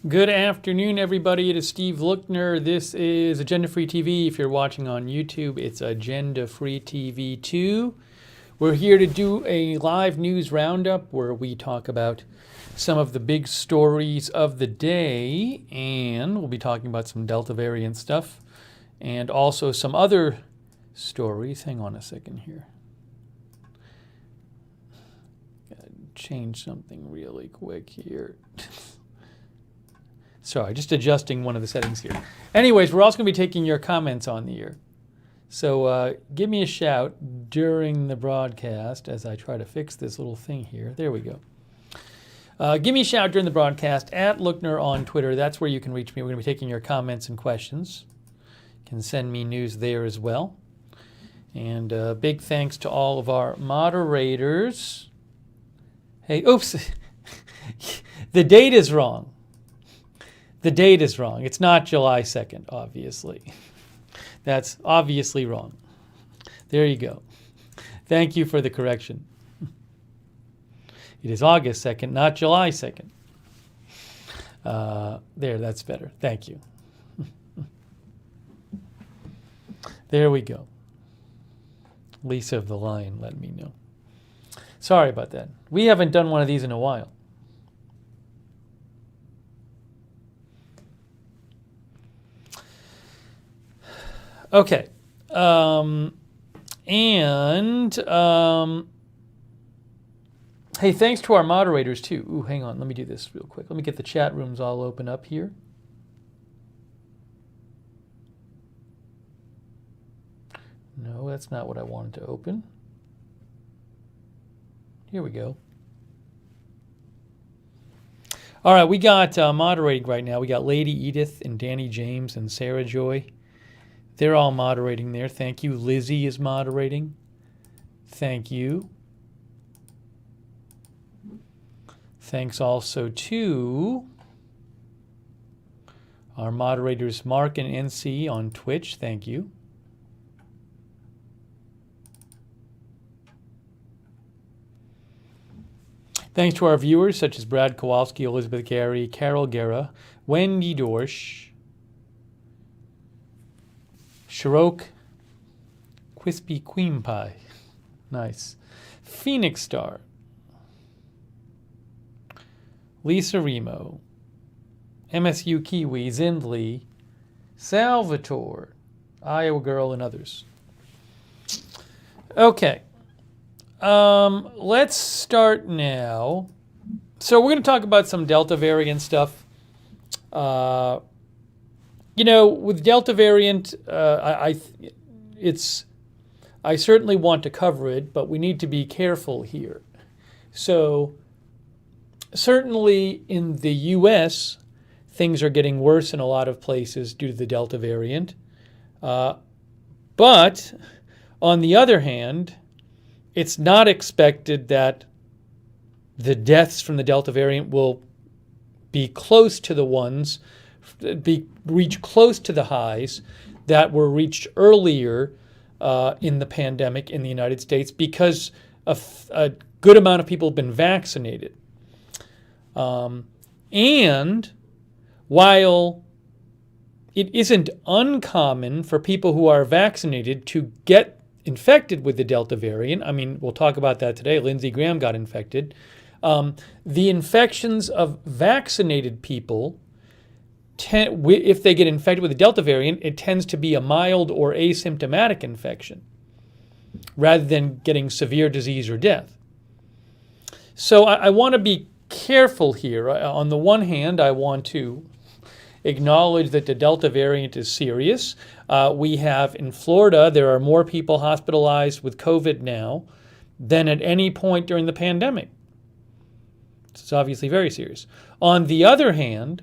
Good afternoon, everybody. It is Steve Lookner. This is Agenda Free TV. If you're watching on YouTube, it's Agenda Free TV 2. We're here to do a live news roundup where we talk about some of the big stories of the day, and we'll be talking about some Delta variant stuff and also some other stories. Hang on a second here. Gotta change something really quick here. Sorry, just adjusting one of the settings here. Anyways, we're also going to be taking your comments on the air. So give me a shout during the broadcast as I try to fix this little thing here. There we go. Give me a shout during the broadcast at Lookner on Twitter. That's where you can reach me. We're going to be taking your comments and questions. You can send me news there as well. And big thanks to all of our moderators. Hey, oops. The date is wrong. The date is wrong. It's not July 2nd, obviously. That's obviously wrong. There you go. Thank you for the correction. It is August 2nd, not July 2nd. There, that's better. Thank you. There we go. Lisa of the Lion let me know. Sorry about that. We haven't done one of these in a while. Okay, hey, thanks to our moderators too. Ooh, hang on, let me do this real quick. Let me get the chat rooms all open up here. No, that's not what I wanted to open. Here we go. All right, we got moderating right now. We got Lady Edith and Danny James and Sarah Joy. They're all moderating there. Thank you. Lizzie is moderating. Thank you. Thanks also to our moderators Mark and NC on Twitch. Thank you. Thanks to our viewers such as Brad Kowalski, Elizabeth Gary, Carol Guerra, Wendy Dorsch, Shirok, Crispy Queen Pie, nice. Phoenix Star, Lisa Remo, MSU Kiwi, Zindley, Salvatore, Iowa Girl, and others. Okay, let's start now. So we're going to talk about some Delta variant stuff. You know, with Delta variant, I certainly want to cover it, but we need to be careful here. So certainly in the U.S., things are getting worse in a lot of places due to the Delta variant. But on the other hand, it's not expected that the deaths from the Delta variant will be close to the ones reach close to the highs that were reached earlier in the pandemic in the United States because a good amount of people have been vaccinated. And while it isn't uncommon for people who are vaccinated to get infected with the Delta variant, I mean, we'll talk about that today. Lindsey Graham got infected. The infections of vaccinated people, if they get infected with the Delta variant, it tends to be a mild or asymptomatic infection rather than getting severe disease or death. So I want to be careful here. On the one hand, I want to acknowledge that the Delta variant is serious. We have in Florida, there are more people hospitalized with COVID now than at any point during the pandemic. It's obviously very serious. On the other hand,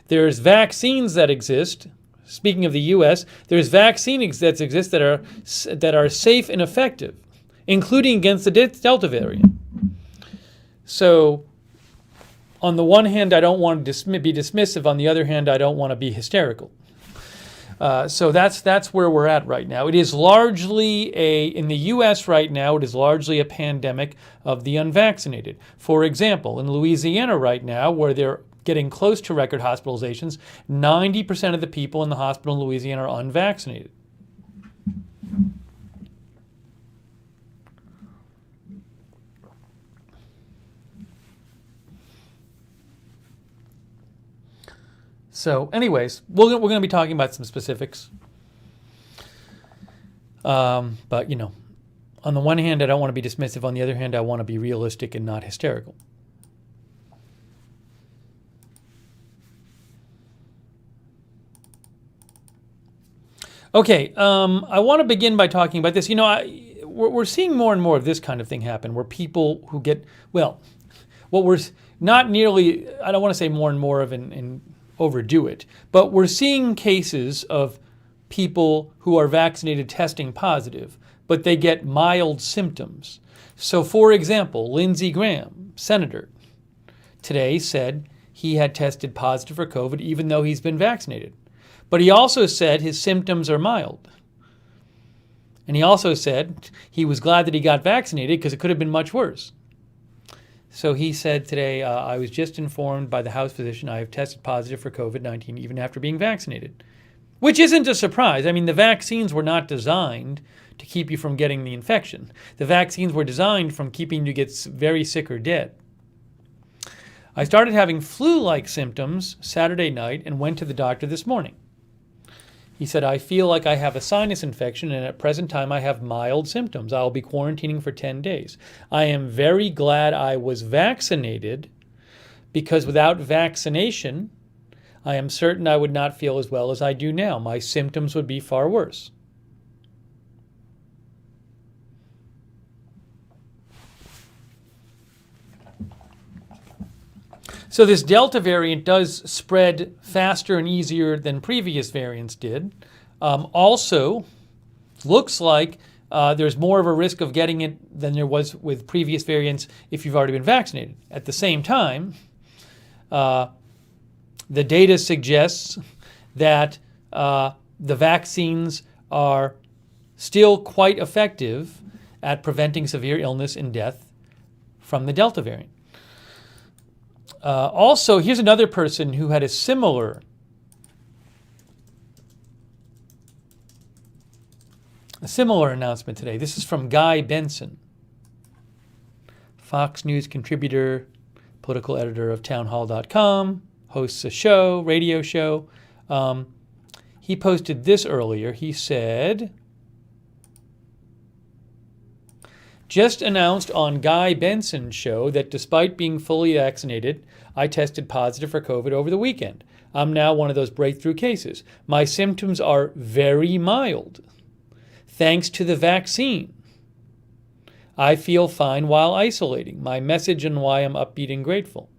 there's vaccines that exist. Speaking of the U.S., there's vaccines that exist that are safe and effective, including against the Delta variant. So, on the one hand, I don't want to be dismissive. On the other hand, I don't want to be hysterical. So that's where we're at right now. It is largely in the U.S. right now, it is largely a pandemic of the unvaccinated. For example, in Louisiana right now, where they're getting close to record hospitalizations. 90% of the people in the hospital in Louisiana are unvaccinated. So anyways, we're going to be talking about some specifics. But, you know, on the one hand, I don't want to be dismissive. On the other hand, I want to be realistic and not hysterical. Okay, I want to begin by talking about this. You know, we're seeing more and more of this kind of thing happen where people who get, well, what we're not nearly, I don't want to say more and more of and overdo it, but we're seeing cases of people who are vaccinated testing positive, but they get mild symptoms. So, for example, Lindsey Graham, senator, today said he had tested positive for COVID even though he's been vaccinated. But he also said his symptoms are mild. And he also said he was glad that he got vaccinated because it could have been much worse. So he said today, I was just informed by the House physician I have tested positive for COVID-19 even after being vaccinated. Which isn't a surprise. I mean, the vaccines were not designed to keep you from getting the infection. The vaccines were designed from keeping you get very sick or dead. I started having flu-like symptoms Saturday night and went to the doctor this morning. He said, I feel like I have a sinus infection and at present time I have mild symptoms. I will be quarantining for 10 days. I am very glad I was vaccinated because without vaccination, I am certain I would not feel as well as I do now. My symptoms would be far worse. So this Delta variant does spread faster and easier than previous variants did. Also, looks like there's more of a risk of getting it than there was with previous variants if you've already been vaccinated. At the same time, the data suggests that the vaccines are still quite effective at preventing severe illness and death from the Delta variant. Also, here's another person who had a similar announcement today. This is from Guy Benson, Fox News contributor, political editor of townhall.com, hosts a radio show. He posted this earlier. He said, just announced on Guy Benson's show that despite being fully vaccinated, I tested positive for COVID over the weekend. I'm now one of those breakthrough cases. My symptoms are very mild, thanks to the vaccine. I feel fine while isolating. My message and why I'm upbeat and grateful.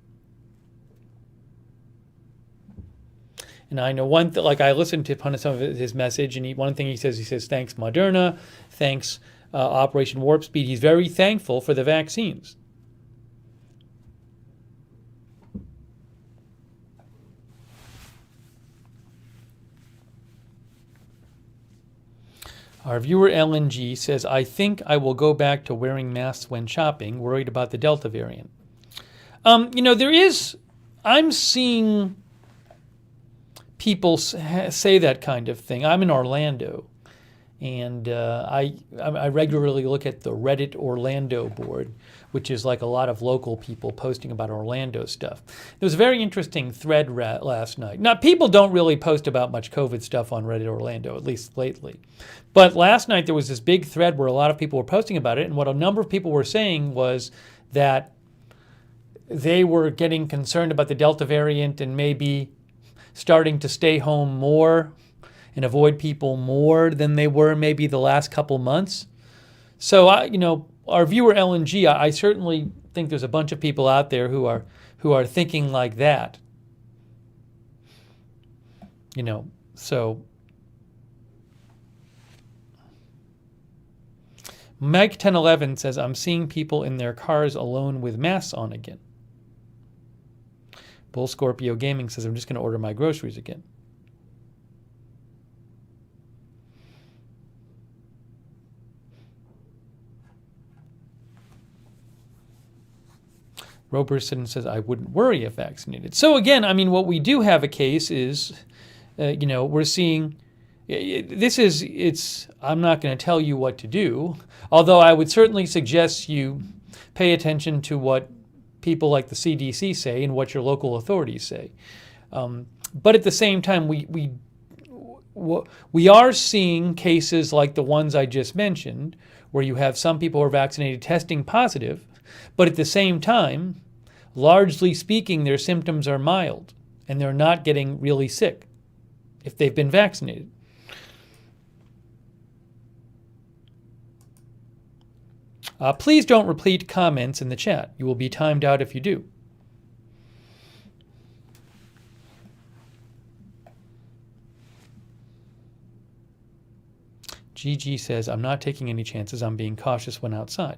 And I know one thing, like I listened to some of his message, and one thing he says, thanks Moderna, thanks Operation Warp Speed. He's very thankful for the vaccines. Our viewer LNG says, I think I will go back to wearing masks when shopping, worried about the Delta variant. I'm seeing people say that kind of thing. I'm in Orlando. And I regularly look at the Reddit Orlando board, which is like a lot of local people posting about Orlando stuff. There was a very interesting thread last night. Now, people don't really post about much COVID stuff on Reddit Orlando, at least lately. But last night there was this big thread where a lot of people were posting about it, and what a number of people were saying was that they were getting concerned about the Delta variant and maybe starting to stay home more and avoid people more than they were maybe the last couple months. So, our viewer LNG, I certainly think there's a bunch of people out there who are thinking like that. So Mike 1011 says, I'm seeing people in their cars alone with masks on again. Bull Scorpio Gaming says, I'm just going to order my groceries again. Roberson says, I wouldn't worry if vaccinated. So again, I mean, what we do have a case is, we're seeing, I'm not going to tell you what to do, although I would certainly suggest you pay attention to what people like the CDC say and what your local authorities say. But at the same time, we are seeing cases like the ones I just mentioned, where you have some people who are vaccinated testing positive, but at the same time, largely speaking, their symptoms are mild and they're not getting really sick if they've been vaccinated. Please don't repeat comments in the chat. You will be timed out if you do. GG says, I'm not taking any chances. I'm being cautious when outside.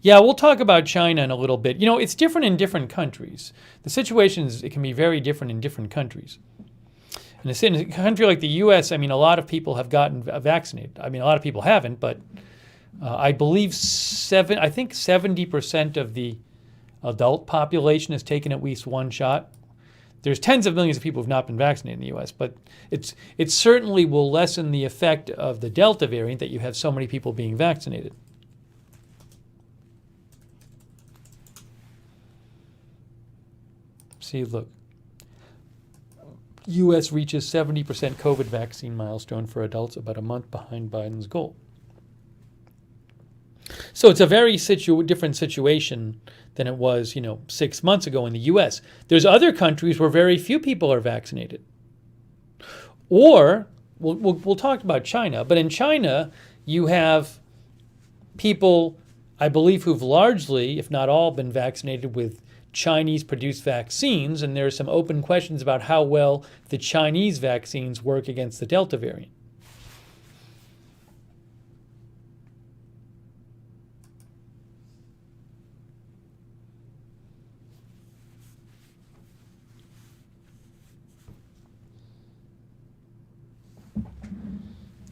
Yeah, we'll talk about China in a little bit. It's different in different countries. The situations, it can be very different in different countries. In a country like the U.S., I mean, a lot of people have gotten vaccinated. I mean, a lot of people haven't, but I believe 70% of the adult population has taken at least one shot. There's tens of millions of people who have not been vaccinated in the U.S., but it certainly will lessen the effect of the Delta variant that you have so many people being vaccinated. See, look. U.S. reaches 70% COVID vaccine milestone for adults, about a month behind Biden's goal. So it's a very different situation than it was, 6 months ago in the U.S. There's other countries where very few people are vaccinated. Or, we'll talk about China, but in China, you have people, I believe, who've largely, if not all, been vaccinated with Chinese-produced vaccines, and there are some open questions about how well the Chinese vaccines work against the Delta variant.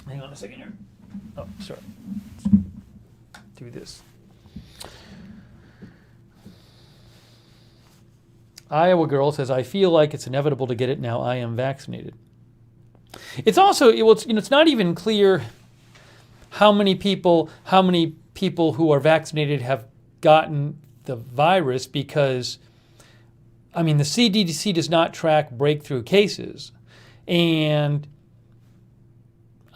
Hang on a second here. Oh, sorry. Do this. Iowa girl says, I feel like it's inevitable to get it now. I am vaccinated. It's also, it's not even clear how many people who are vaccinated have gotten the virus, because, I mean, the CDC does not track breakthrough cases. And,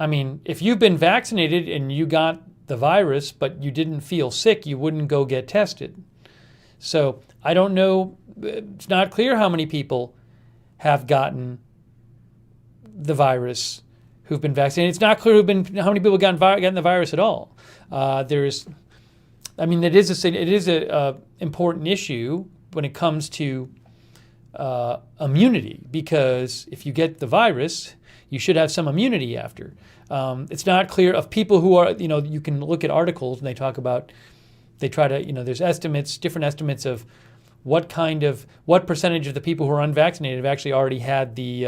I mean, if you've been vaccinated and you got the virus, but you didn't feel sick, you wouldn't go get tested. So I don't know. It's not clear how many people have gotten the virus who've been vaccinated. It's not clear how many people have gotten the virus at all. It is a important issue when it comes to immunity, because if you get the virus, you should have some immunity after. It's not clear of people who are, you can look at articles and they try to, there's different estimates of what percentage of the people who are unvaccinated have actually already had the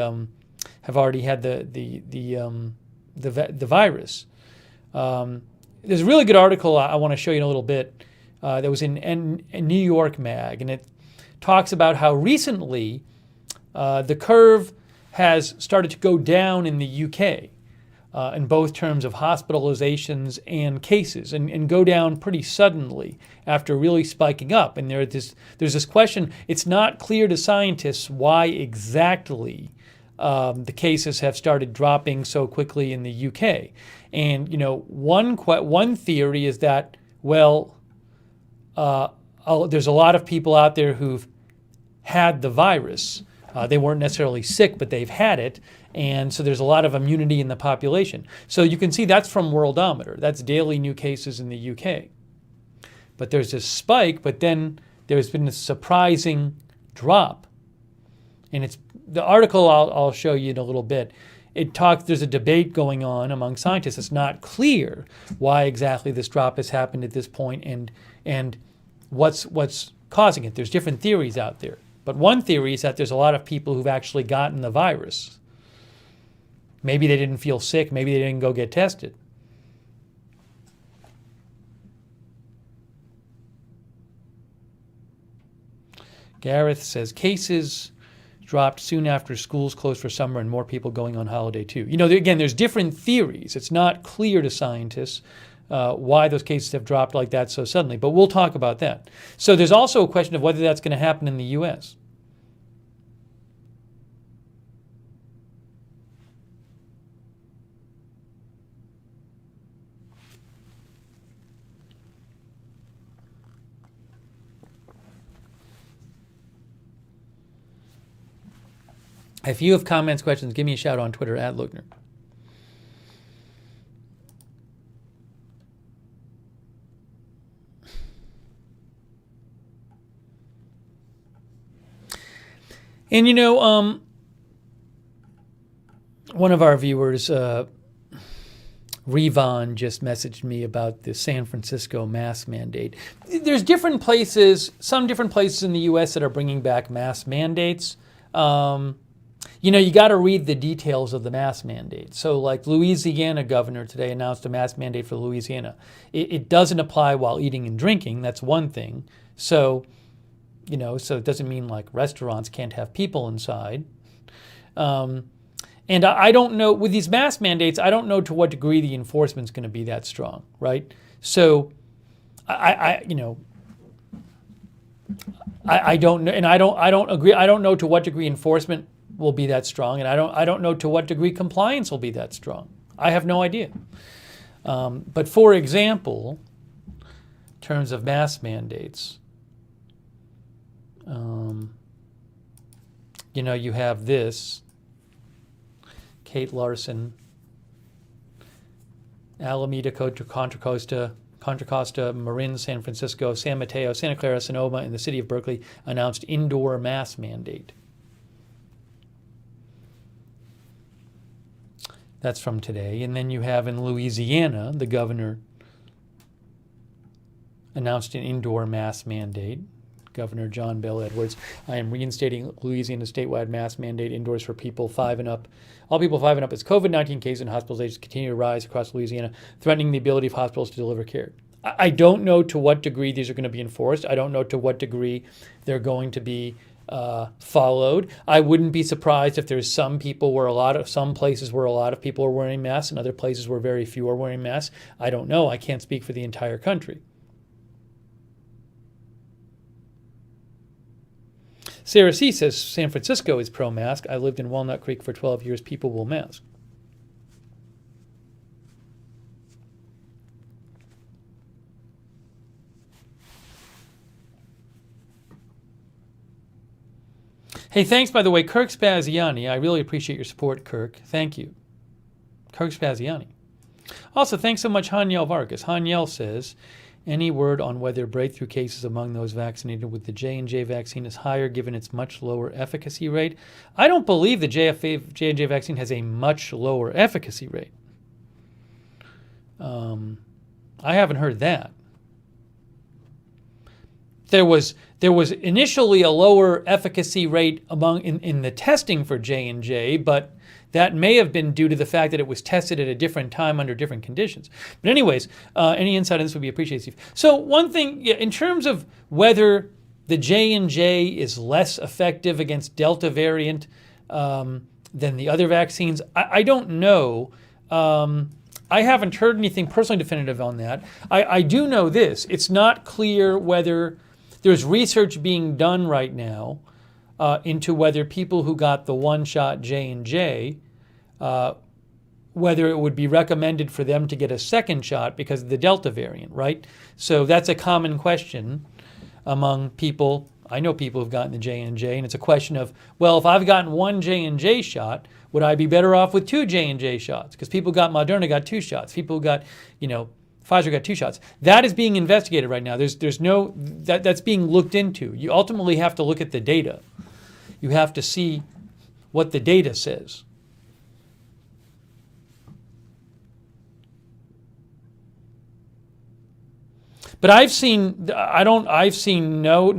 virus. There's a really good article I want to show you in a little bit that was in New York Mag, and it talks about how recently the curve has started to go down in the UK in both terms of hospitalizations and cases, and go down pretty suddenly after really spiking up. And there's this question, it's not clear to scientists why exactly the cases have started dropping so quickly in the UK. And one theory is that, there's a lot of people out there who've had the virus. They weren't necessarily sick, but they've had it. And so there's a lot of immunity in the population. So you can see that's from Worldometer. That's daily new cases in the UK. But there's this spike, but then there's been a surprising drop. And it's the article I'll show you in a little bit. There's a debate going on among scientists. It's not clear why exactly this drop has happened at this point and what's causing it. There's different theories out there. But one theory is that there's a lot of people who've actually gotten the virus. Maybe they didn't feel sick. Maybe they didn't go get tested. Gareth says cases dropped soon after schools closed for summer and more people going on holiday too. Again, there's different theories. It's not clear to scientists why those cases have dropped like that so suddenly, but we'll talk about that. So there's also a question of whether that's going to happen in the U.S. If you have comments, questions, give me a shout on Twitter @Lookner. And one of our viewers, Revon, just messaged me about the San Francisco mask mandate. There's different places, some different places in the U.S. that are bringing back mask mandates. You got to read the details of the mask mandate. So like Louisiana governor today announced a mask mandate for Louisiana. It doesn't apply while eating and drinking. That's one thing. So, so it doesn't mean like restaurants can't have people inside. And I don't know, with these mask mandates, I don't know to what degree the enforcement's going to be that strong, right? So I don't know, and I don't agree. I don't know to what degree enforcement will be that strong, and I don't know to what degree compliance will be that strong. I have no idea. But for example, in terms of mask mandates, you have this. Kate Larson, Alameda, Contra Costa, Marin, San Francisco, San Mateo, Santa Clara, Sonoma, and the city of Berkeley announced indoor mask mandate. That's from today. And then you have in Louisiana, the governor announced an indoor mask mandate. Governor John Bel Edwards. I am reinstating Louisiana's statewide mask mandate indoors for people 5 and up. All people 5 and up as COVID-19 cases and hospitalizations continue to rise across Louisiana, threatening the ability of hospitals to deliver care. I don't know to what degree these are going to be enforced. I don't know to what degree they're going to be followed. I wouldn't be surprised if there's some places where a lot of people are wearing masks and other places where very few are wearing masks. I don't know. I can't speak for the entire country. Sarah C. says, San Francisco is pro-mask. I lived in Walnut Creek for 12 years. People will mask. Hey, thanks, by the way, Kirk Spaziani. I really appreciate your support, Kirk. Thank you. Kirk Spaziani. Also, thanks so much, Haniel Vargas. Haniel says, any word on whether breakthrough cases among those vaccinated with the J&J vaccine is higher given its much lower efficacy rate? I don't believe the J&J vaccine has a much lower efficacy rate. I haven't heard that. There was initially a lower efficacy rate in the testing for J&J, but that may have been due to the fact that it was tested at a different time under different conditions. But anyways, any insight on this would be appreciated, Steve. So one thing, in terms of whether the J&J is less effective against Delta variant than the other vaccines, I don't know. I haven't heard anything personally definitive on that. I do know this. It's not clear whether there's research being done right now into whether people who got the one-shot J&J, whether it would be recommended for them to get a second shot because of the Delta variant, right? So that's a common question among people. I know people who've gotten the J&J, and it's a question of, well, if I've gotten one J&J shot, would I be better off with two J&J shots? Because people who got Moderna got 2 shots. People who got, Pfizer got 2 shots. That is being investigated right now. That's being looked into. You ultimately have to look at the data. You have to see what the data says. But I've seen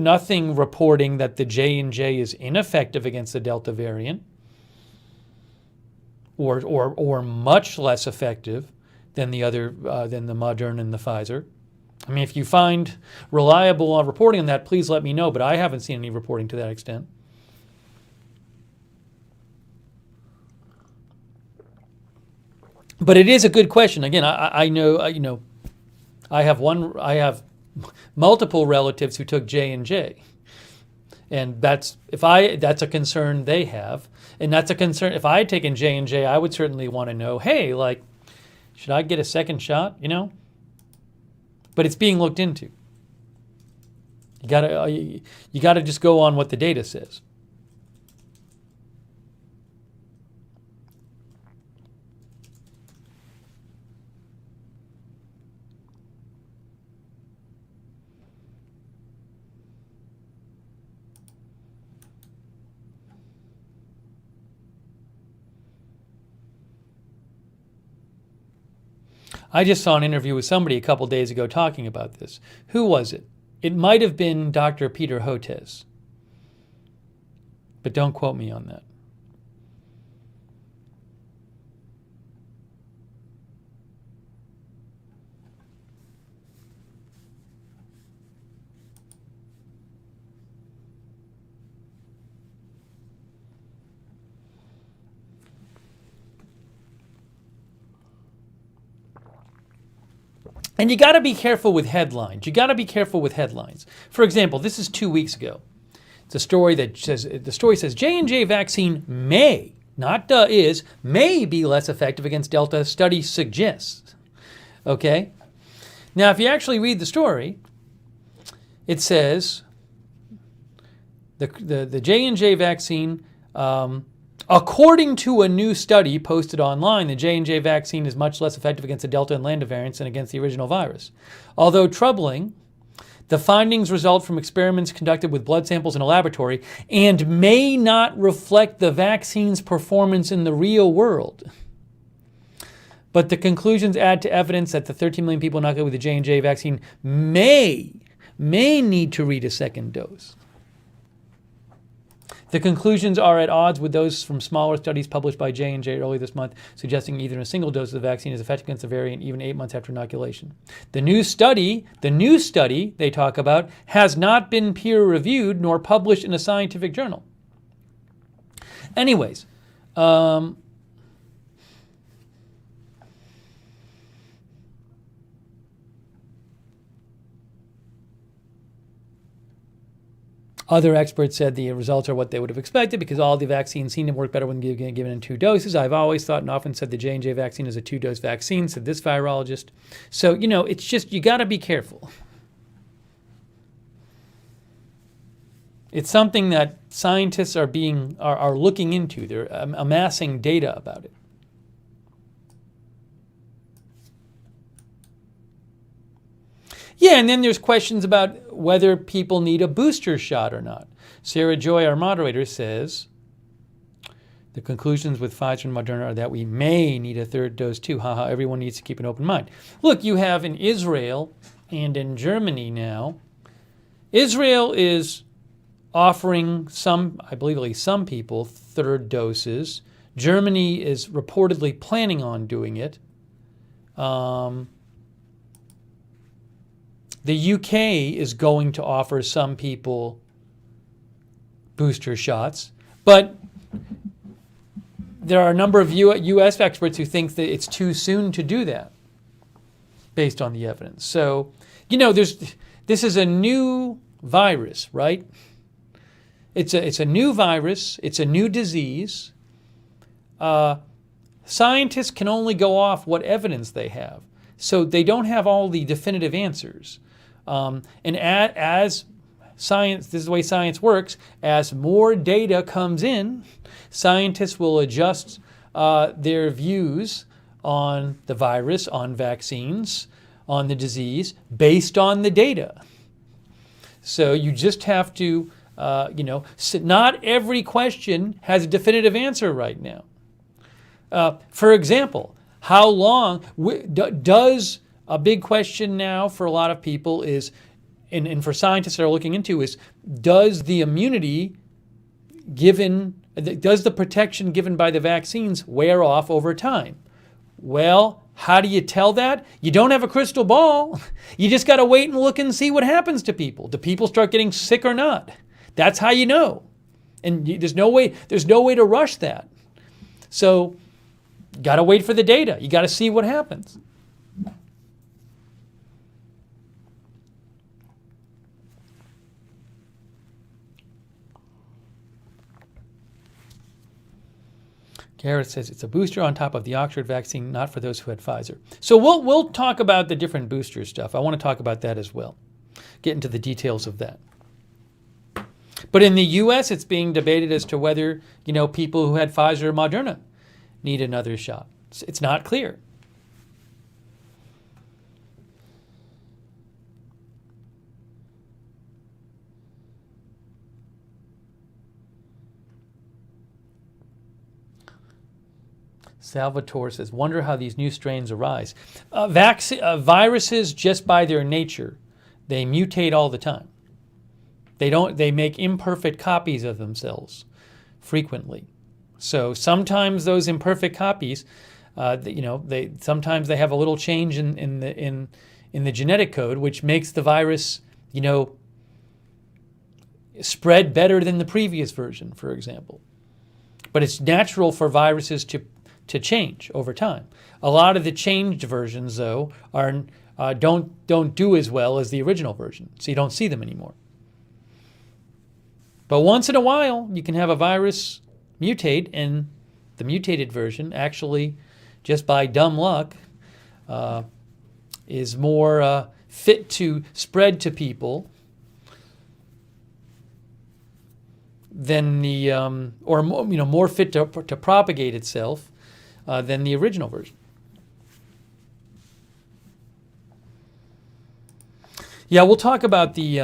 nothing reporting that the J&J is ineffective against the Delta variant, or much less effective than the Moderna and the Pfizer. I mean, if you find reliable reporting on that, please let me know, but I haven't seen any reporting to that extent. But it is a good question. Again, I know, I have multiple relatives who took J&J. And that's a concern they have. And that's a concern. If I had taken J&J, I would certainly want to know, hey, like, should I get a second shot, But it's being looked into. You gotta just go on what the data says. I just saw an interview with somebody a couple days ago talking about this. Who was it? It might have been Dr. Peter Hotez. But don't quote me on that. And you got to be careful with headlines. For example, this is 2 weeks ago. It's a story that says J&J vaccine may, not is, may be less effective against Delta, study suggests. Okay? Now, if you actually read the story, it says the J&J vaccine, according to a new study posted online, the J&J vaccine is much less effective against the Delta and Lambda variants than against the original virus. Although troubling, the findings result from experiments conducted with blood samples in a laboratory and may not reflect the vaccine's performance in the real world. But the conclusions add to evidence that the 13 million people inoculated with the J&J vaccine may need to read a second dose. The conclusions are at odds with those from smaller studies published by J&J earlier this month, suggesting either a single dose of the vaccine is effective against the variant even 8 months after inoculation. The new study they talk about has not been peer-reviewed nor published in a scientific journal. Anyways, other experts said the results are what they would have expected because all the vaccines seem to work better when given in 2 doses. I've always thought and often said the J&J vaccine is a 2-dose vaccine, said this virologist. So, it's just, you got to be careful. It's something that scientists are looking into. They're amassing data about it. Yeah, and then there's questions about whether people need a booster shot or not. Sarah Joy, our moderator, says the conclusions with Pfizer and Moderna are that we may need a 3rd dose too. Haha, everyone needs to keep an open mind. Look, you have in Israel and in Germany now. Israel is offering I believe at least some people, 3rd doses. Germany is reportedly planning on doing it. The UK is going to offer some people booster shots, but there are a number of U.S. experts who think that it's too soon to do that based on the evidence. So, this is a new virus, right? It's a new virus. It's a new disease. Scientists can only go off what evidence they have. So they don't have all the definitive answers. And as science, this is the way science works, as more data comes in, scientists will adjust their views on the virus, on vaccines, on the disease, based on the data. So you just have to, not every question has a definitive answer right now. For example, how long does a big question now for a lot of people is, and for scientists that are looking into is, does the protection given by the vaccines wear off over time? Well, How do you tell that? You don't have a crystal ball. You just got to wait and look and see what happens to people. Do people start getting sick or not? That's how you know. And there's no way to rush that. So you got to wait for the data. You got to see what happens. Garrett says it's a booster on top of the Oxford vaccine, not for those who had Pfizer. So we'll talk about the different booster stuff. I want to talk about that as well. Get into the details of that. But in the U.S., it's being debated as to whether, people who had Pfizer or Moderna need another shot. It's not clear. Salvatore says, wonder how these new strains arise. Viruses, just by their nature, they mutate all the time. They make imperfect copies of themselves frequently. So sometimes those imperfect copies, sometimes they have a little change in the genetic code, which makes the virus, spread better than the previous version, for example. But it's natural for viruses to change over time. A lot of the changed versions, though, don't do as well as the original version, so you don't see them anymore. But once in a while, you can have a virus mutate, and the mutated version actually, just by dumb luck, is more fit to spread to people than the or more fit to propagate itself than the original version. Yeah, we'll talk about the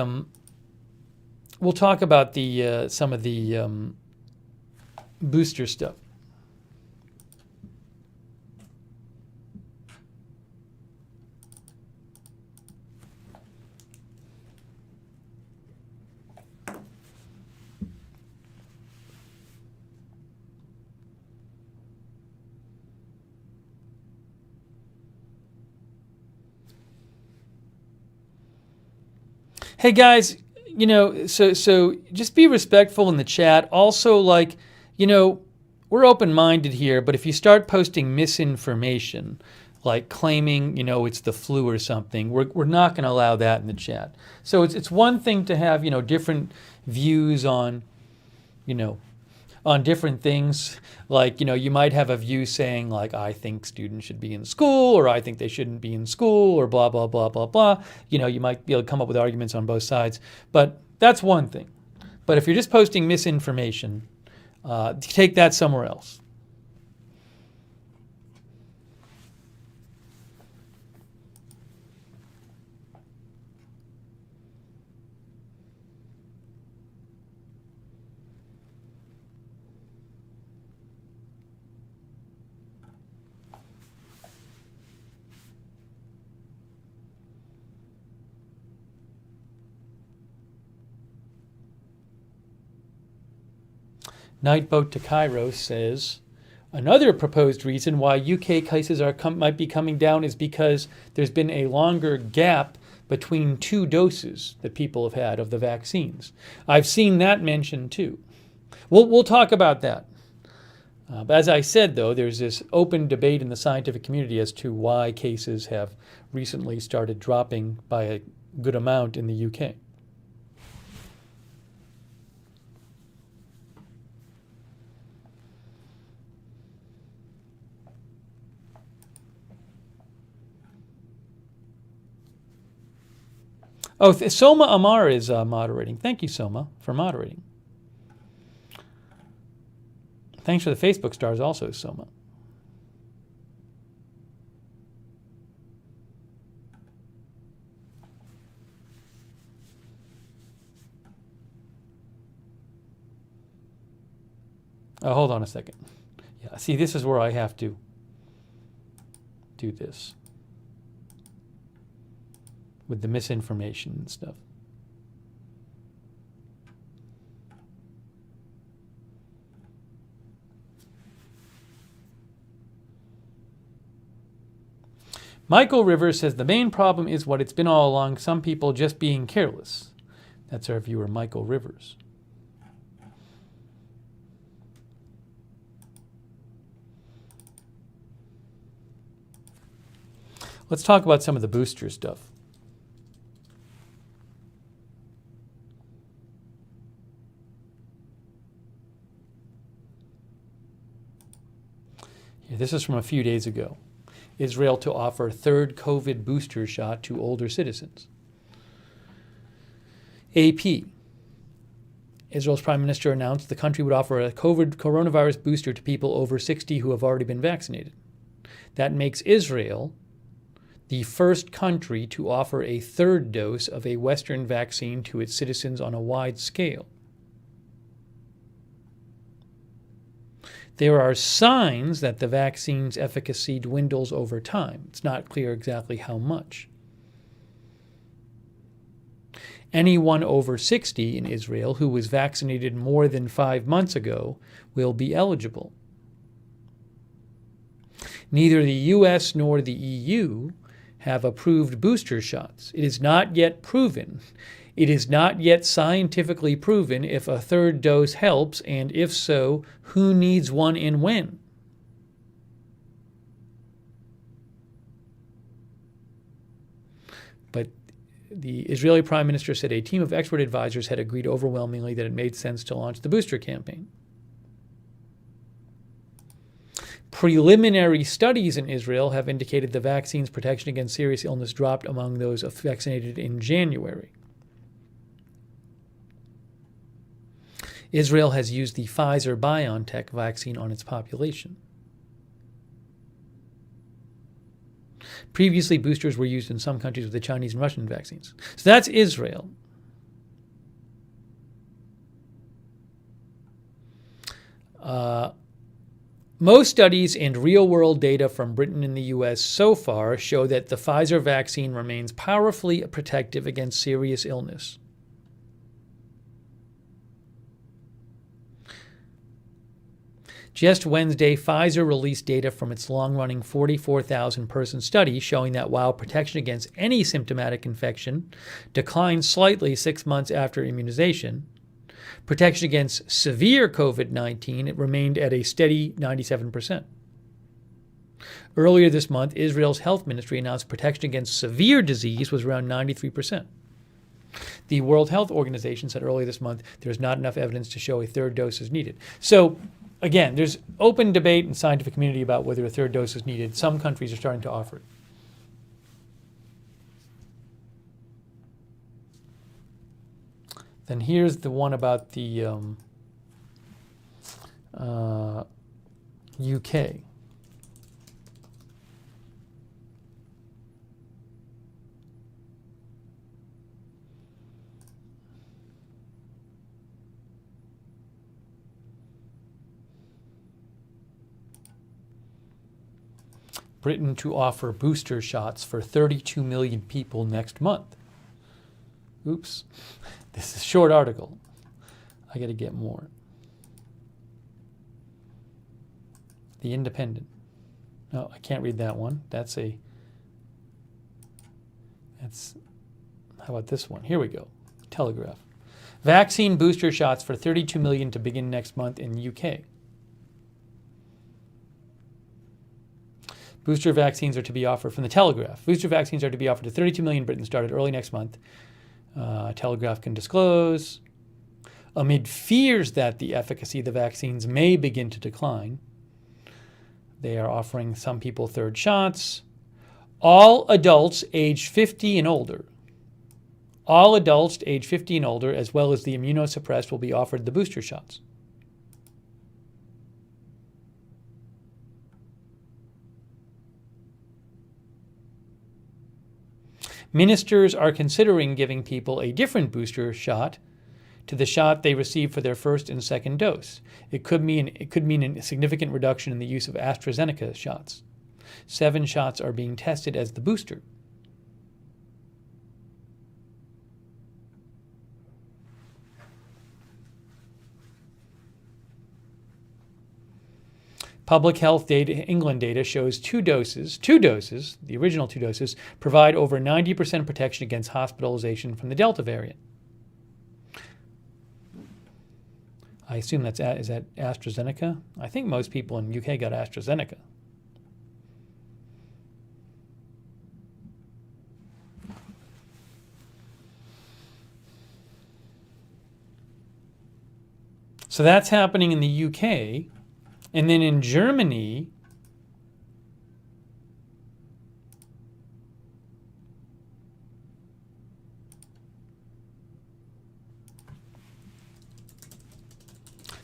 some of the booster stuff. Hey guys, so just be respectful in the chat. Also, we're open-minded here, but if you start posting misinformation, like claiming, it's the flu or something, we're not going to allow that in the chat. So it's one thing to have, different views on, on different things. Like, you might have a view saying, like, I think students should be in school, or I think they shouldn't be in school, or blah, blah, blah, blah, blah. You might be able to come up with arguments on both sides. But that's one thing. But if you're just posting misinformation, take that somewhere else. Nightboat to Cairo says, another proposed reason why UK cases might be coming down is because there's been a longer gap between 2 doses that people have had of the vaccines. I've seen that mentioned too. We'll talk about that. But as I said, though, there's this open debate in the scientific community as to why cases have recently started dropping by a good amount in the UK. Oh, Soma Amar is moderating. Thank you, Soma, for moderating. Thanks for the Facebook stars also, Soma. Oh, hold on a second. Yeah, see, this is where I have to do this with the misinformation and stuff. Michael Rivers says the main problem is what it's been all along, some people just being careless. That's our viewer, Michael Rivers. Let's talk about some of the booster stuff. This is from a few days ago. Israel to offer third COVID booster shot to older citizens. AP. Israel's prime minister announced the country would offer a coronavirus booster to people over 60 who have already been vaccinated. That makes Israel the first country to offer a third dose of a Western vaccine to its citizens on a wide scale. There are signs that the vaccine's efficacy dwindles over time. It's not clear exactly how much. Anyone over 60 in Israel who was vaccinated more than 5 months ago will be eligible. Neither the US nor the EU have approved booster shots. It is not yet proven. It is not yet scientifically proven if a third dose helps, and if so, who needs one and when. But the Israeli Prime Minister said a team of expert advisors had agreed overwhelmingly that it made sense to launch the booster campaign. Preliminary studies in Israel have indicated the vaccine's protection against serious illness dropped among those vaccinated in January. Israel has used the Pfizer-BioNTech vaccine on its population. Previously, boosters were used in some countries with the Chinese and Russian vaccines. So that's Israel. Most studies and real-world data from Britain and the US so far show that the Pfizer vaccine remains powerfully protective against serious illness. Just Wednesday, Pfizer released data from its long-running 44,000-person study showing that while protection against any symptomatic infection declined slightly 6 months after immunization, protection against severe COVID-19 it remained at a steady 97%. Earlier this month, Israel's health ministry announced protection against severe disease was around 93%. The World Health Organization said earlier this month there's not enough evidence to show a third dose is needed. So, again, there's open debate in the scientific community about whether a third dose is needed. Some countries are starting to offer it. Then here's the one about the UK. Britain to offer booster shots for 32 million people next month. Oops. This is a short article. I got to get more. The Independent. No, I can't read that one. That's how about this one? Here we go. Telegraph. Vaccine booster shots for 32 million to begin next month in UK. Booster vaccines are to be offered from the Telegraph. Booster vaccines are to be offered to 32 million Britons started early next month. Telegraph can disclose. Amid fears that the efficacy of the vaccines may begin to decline, they are offering some people third shots. All adults age 50 and older. All adults age 50 and older, as well as the immunosuppressed, will be offered the booster shots. Ministers are considering giving people a different booster shot to the shot they received for their first and second dose. It could mean a significant reduction in the use of AstraZeneca shots. 7 shots are being tested as the booster. Public Health data, England data shows two doses, the original two doses, provide over 90% protection against hospitalization from the Delta variant. I assume is that AstraZeneca? I think most people in the UK got AstraZeneca. So that's happening in the UK. And then in Germany,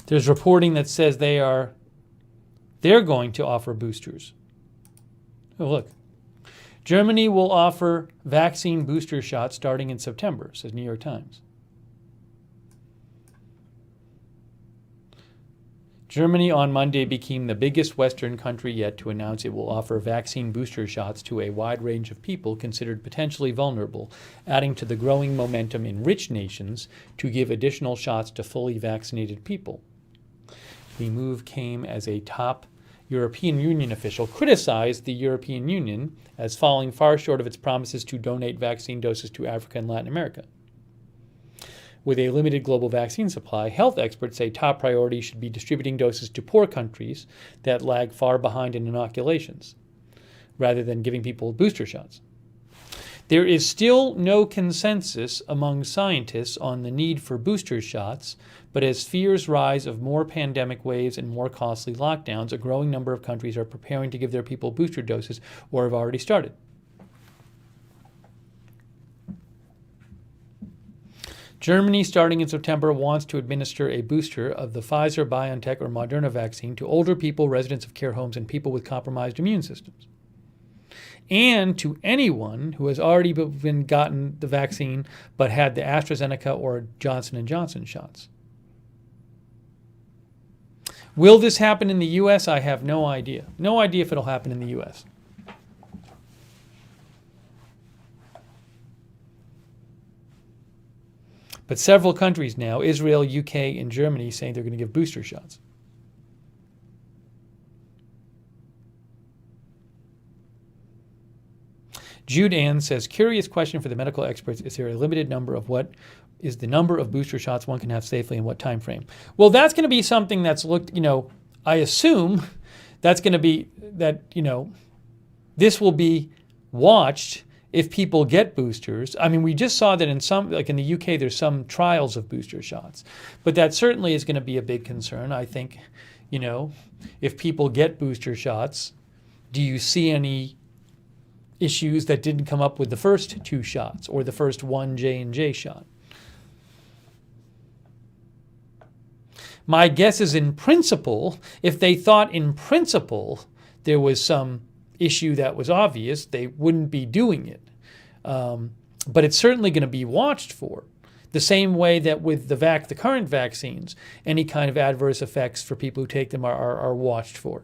there's reporting that says they're going to offer boosters. Oh, look. Germany will offer vaccine booster shots starting in September, says New York Times. Germany on Monday became the biggest Western country yet to announce it will offer vaccine booster shots to a wide range of people considered potentially vulnerable, adding to the growing momentum in rich nations to give additional shots to fully vaccinated people. The move came as a top European Union official criticized the European Union as falling far short of its promises to donate vaccine doses to Africa and Latin America. With a limited global vaccine supply, health experts say top priority should be distributing doses to poor countries that lag far behind in inoculations, rather than giving people booster shots. There is still no consensus among scientists on the need for booster shots, but as fears rise of more pandemic waves and more costly lockdowns, a growing number of countries are preparing to give their people booster doses or have already started. Germany, starting in September, wants to administer a booster of the Pfizer, BioNTech, or Moderna vaccine to older people, residents of care homes, and people with compromised immune systems, and to anyone who has already gotten the vaccine but had the AstraZeneca or Johnson & Johnson shots. Will this happen in the U.S.? I have no idea. No idea if it'll happen in the U.S. But several countries now, Israel, UK, and Germany, saying they're going to give booster shots. Jude Ann says, curious question for the medical experts. Is there a limited number of what is the number of booster shots one can have safely in what time frame? Well, that's going to be something that's looked, I assume that's going to be that, this will be watched if people get boosters. I mean, we just saw that in some, like in the UK, there's some trials of booster shots. But that certainly is going to be a big concern. I think, if people get booster shots, do you see any issues that didn't come up with the first two shots or the first one J&J shot? My guess is in principle, if they thought in principle there was some issue that was obvious, they wouldn't be doing it. But it's certainly going to be watched for. The same way that with the current vaccines, any kind of adverse effects for people who take them are watched for.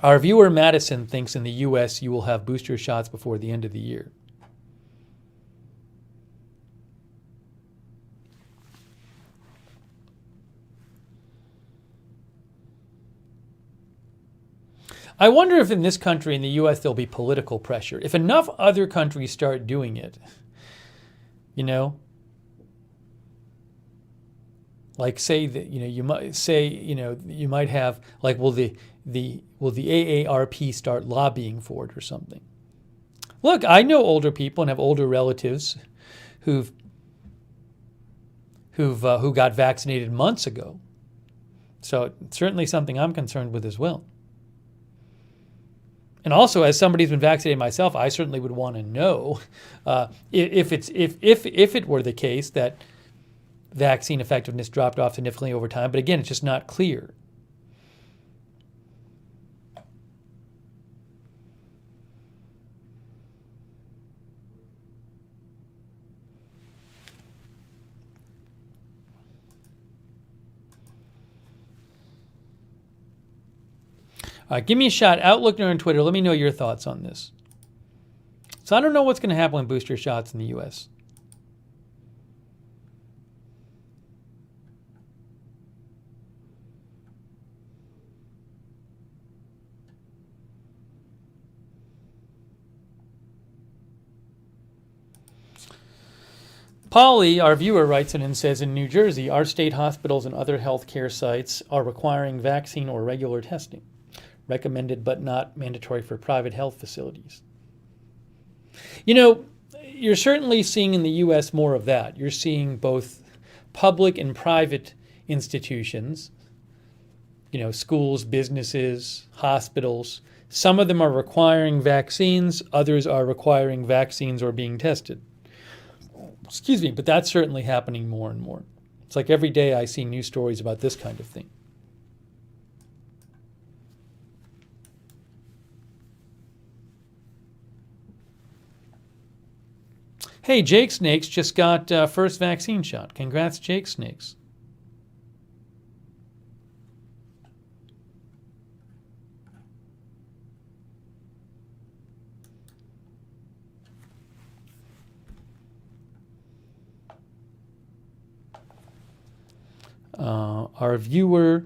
Our viewer Madison thinks in the U.S. you will have booster shots before the end of the year. I wonder if in this country, in the U.S., there'll be political pressure. If enough other countries start doing it, like say that you might say you might have like will the AARP start lobbying for it or something? Look, I know older people and have older relatives who got vaccinated months ago, so it's certainly something I'm concerned with as well. And also, as somebody who's been vaccinated myself, I certainly would want to know if it were the case that vaccine effectiveness dropped off significantly over time. But again, it's just not clear. All right, give me a shot. Outlook or on Twitter. Let me know your thoughts on this. So I don't know what's going to happen with booster shots in the U.S. Polly, our viewer, writes in and says, in New Jersey, our state hospitals and other healthcare sites are requiring vaccine or regular testing, recommended but not mandatory for private health facilities. You know, you're certainly seeing in the U.S. more of that. You're seeing both public and private institutions, you know, schools, businesses, hospitals. Some of them are requiring vaccines, others are requiring vaccines or being tested. Excuse me, but that's certainly happening more and more. It's like every day I see news stories about this kind of thing. Hey, Jake Snakes just got first vaccine shot. Congrats, Jake Snakes. Our viewer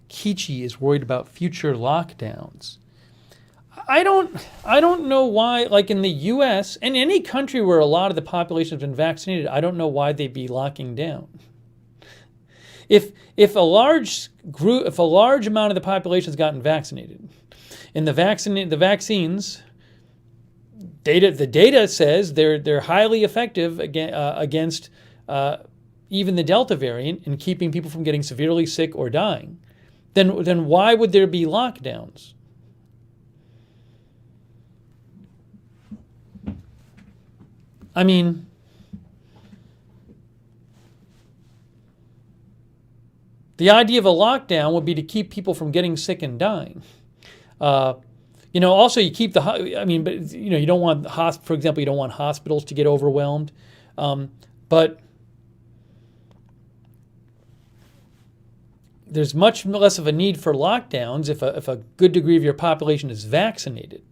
Kichi is worried about future lockdowns. I don't know why, like in the U.S. and any country where a lot of the population has been vaccinated, I don't know why they'd be locking down. If a large amount of the population has gotten vaccinated, and the vaccines, the data says they're highly effective against even the Delta variant in keeping people from getting severely sick or dying, then why would there be lockdowns? I mean, the idea of a lockdown would be to keep people from getting sick and dying. Also you keep but you don't want for example, you don't want hospitals to get overwhelmed. But there's much less of a need for lockdowns if a good degree of your population is vaccinated.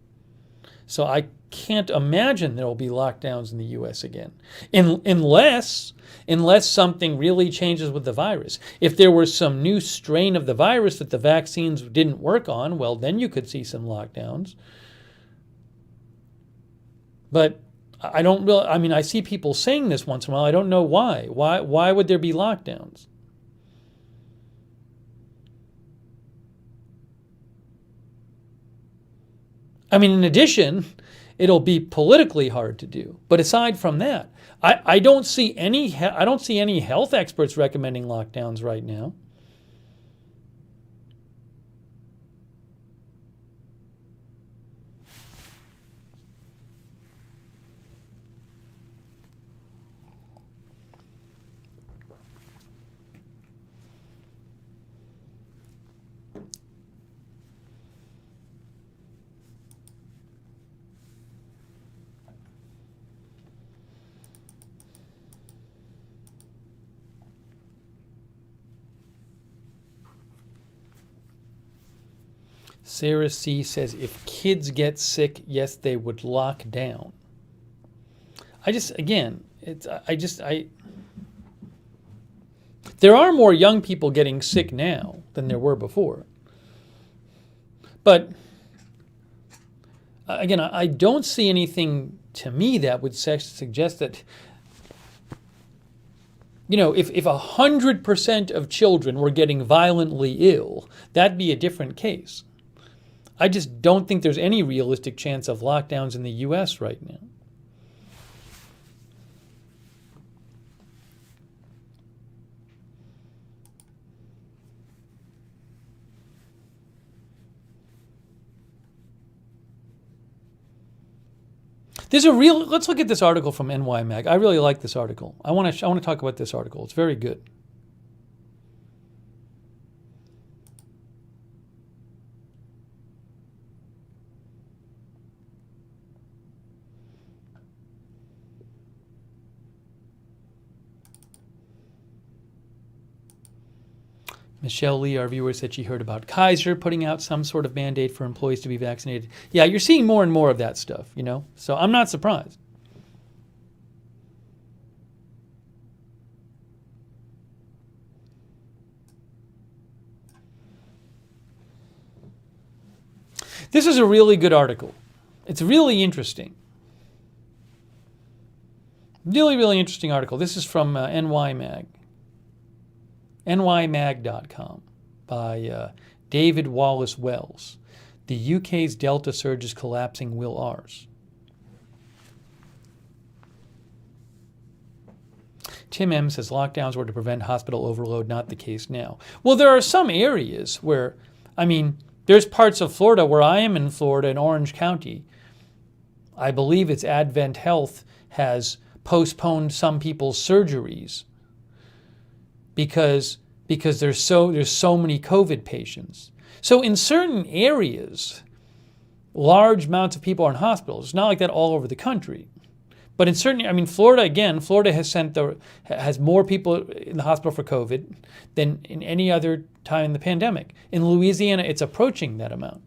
So I can't imagine there will be lockdowns in the U.S. again, unless something really changes with the virus. If there was some new strain of the virus that the vaccines didn't work on, well, then you could see some lockdowns. But I don't really. I mean, I see people saying this once in a while. I don't know why. Why would there be lockdowns? I mean, in addition, it'll be politically hard to do. But aside from that, I don't see any health experts recommending lockdowns right now. Sarah C. says, if kids get sick, yes, they would lock down. There are more young people getting sick now than there were before. But again, I don't see anything to me that would suggest that, if 100% of children were getting violently ill, that'd be a different case. I just don't think there's any realistic chance of lockdowns in the U.S. right now. Let's look at this article from NY Mag. I really like this article. I want to talk about this article. It's very good. Michelle Lee, our viewer, said she heard about Kaiser putting out some sort of mandate for employees to be vaccinated. Yeah, you're seeing more and more of that stuff, so I'm not surprised. This is a really good article. It's really interesting. Really, really interesting article. This is from NYMag, nymag.com by David Wallace Wells. The UK's Delta surge is collapsing, will ours? Tim M says lockdowns were to prevent hospital overload, not the case now. Well, there are some areas where, there's parts of Florida where I am in Florida, in Orange County. I believe it's Advent Health has postponed some people's surgeries because there's so many COVID patients. So in certain areas, large amounts of people are in hospitals. It's not like that all over the country. But in certain, Florida has more people in the hospital for COVID than in any other time in the pandemic. In Louisiana, it's approaching that amount.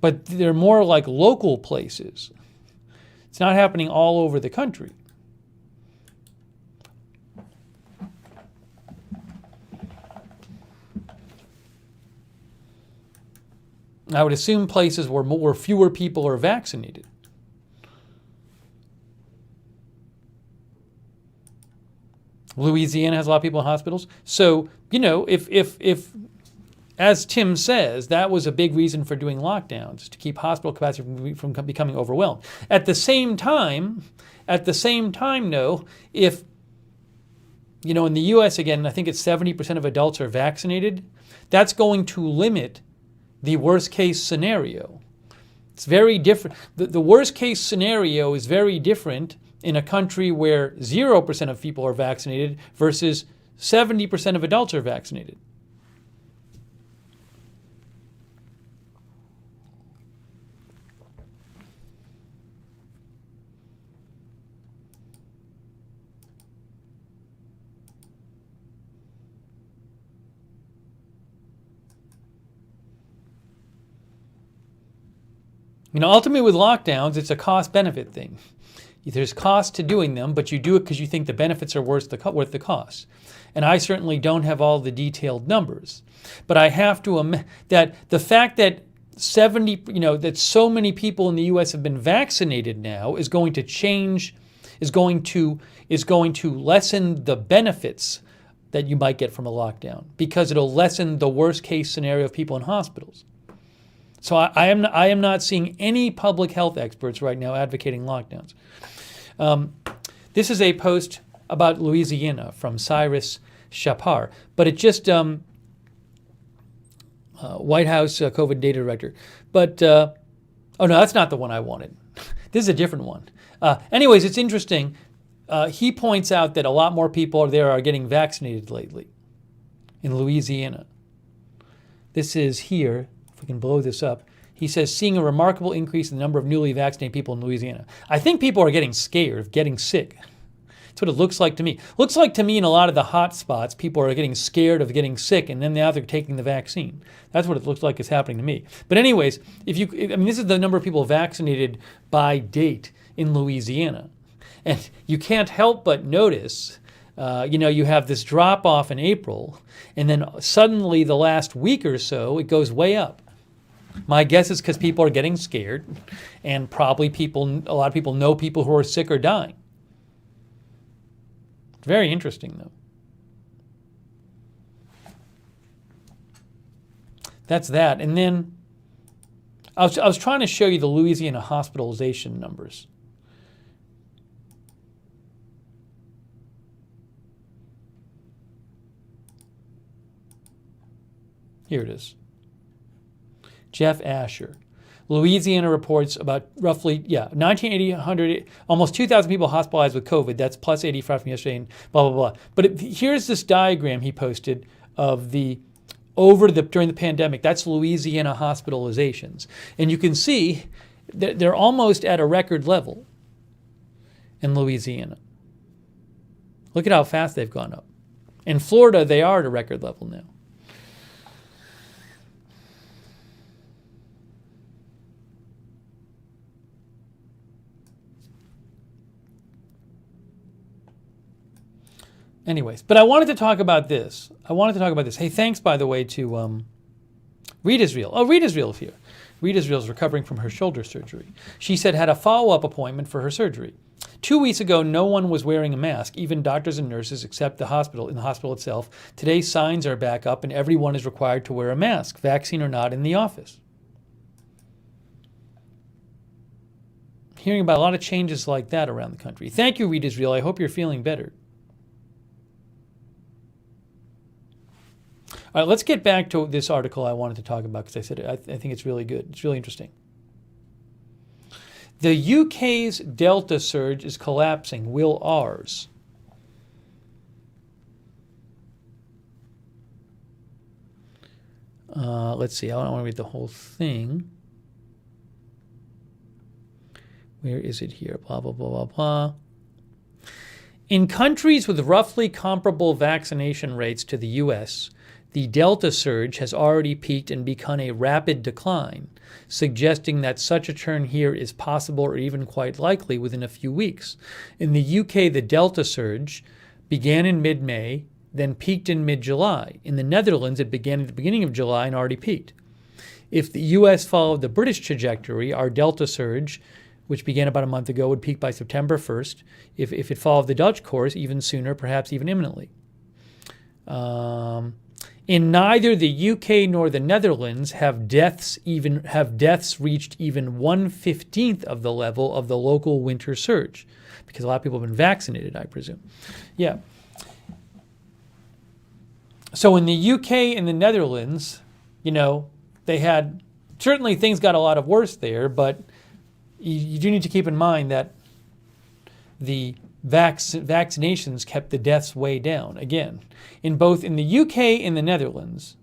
But they're more like local places. It's not happening all over the country. I would assume places where fewer people are vaccinated. Louisiana has a lot of people in hospitals. So, if as Tim says, that was a big reason for doing lockdowns, to keep hospital capacity from becoming overwhelmed. At the same time, though, if, in the U.S., again, I think it's 70% of adults are vaccinated, that's going to limit the worst case scenario. It's very different. The worst case scenario is very different in a country where 0% of people are vaccinated versus 70% of adults are vaccinated. Ultimately with lockdowns, it's a cost-benefit thing. There's cost to doing them, but you do it because you think the benefits are worth the cost. And I certainly don't have all the detailed numbers. But I have to that the fact that that so many people in the U.S. have been vaccinated now is going to change, is going to lessen the benefits that you might get from a lockdown, because it'll lessen the worst case scenario of people in hospitals. So I am not seeing any public health experts right now advocating lockdowns. This is a post about Louisiana from Cyrus Chapar, but it just White House COVID data director. But oh no, that's not the one I wanted. This is a different one. Anyways, it's interesting. He points out that a lot more people there are getting vaccinated lately in Louisiana. This is here. If we can blow this up, he says, seeing a remarkable increase in the number of newly vaccinated people in Louisiana. I think people are getting scared of getting sick. That's what it looks like to me. Looks like to me in a lot of the hot spots, people are getting scared of getting sick, and then now they're taking the vaccine. That's what it looks like is happening to me. But anyways, this is the number of people vaccinated by date in Louisiana. And you can't help but notice, you have this drop off in April, and then suddenly the last week or so, it goes way up. My guess is because people are getting scared, and probably a lot of people know people who are sick or dying. Very interesting, though. That's that. And then I was trying to show you the Louisiana hospitalization numbers. Here it is. Jeff Asher. Louisiana reports about roughly, 1,900, almost 2,000 people hospitalized with COVID. That's plus 85 from yesterday and blah, blah, blah. But here's this diagram he posted of during the pandemic. That's Louisiana hospitalizations. And you can see that they're almost at a record level in Louisiana. Look at how fast they've gone up. In Florida, they are at a record level now. Anyways, but I wanted to talk about this. Hey, thanks, by the way, to Read Israel. Oh, Read Israel is here. Rita Israel is recovering from her shoulder surgery. She said had a follow-up appointment for her surgery. 2 weeks ago, no one was wearing a mask, even doctors and nurses, except in the hospital itself. Today, signs are back up and everyone is required to wear a mask, vaccine or not, in the office. Hearing about a lot of changes like that around the country. Thank you, Rita Israel. I hope you're feeling better. All right, let's get back to this article I wanted to talk about because I said I think it's really good. It's really interesting. The UK's Delta surge is collapsing. Will ours? Let's see. I don't want to read the whole thing. Where is it here? Blah, blah, blah, blah, blah. In countries with roughly comparable vaccination rates to the U.S., the Delta surge has already peaked and begun a rapid decline, suggesting that such a turn here is possible or even quite likely within a few weeks. In the UK, the Delta surge began in mid-May, then peaked in mid-July. In the Netherlands, it began at the beginning of July and already peaked. If the US followed the British trajectory, our Delta surge, which began about a month ago, would peak by September 1st. If it followed the Dutch course, even sooner, perhaps even imminently. In neither the UK nor the Netherlands have deaths reached even 1/15th of the level of the local winter surge, because a lot of people have been vaccinated, I presume. Yeah. So in the UK and the Netherlands, they had, certainly things got a lot of worse there, but you do need to keep in mind that the vaccinations kept the deaths way down. Again, in the UK and the Netherlands,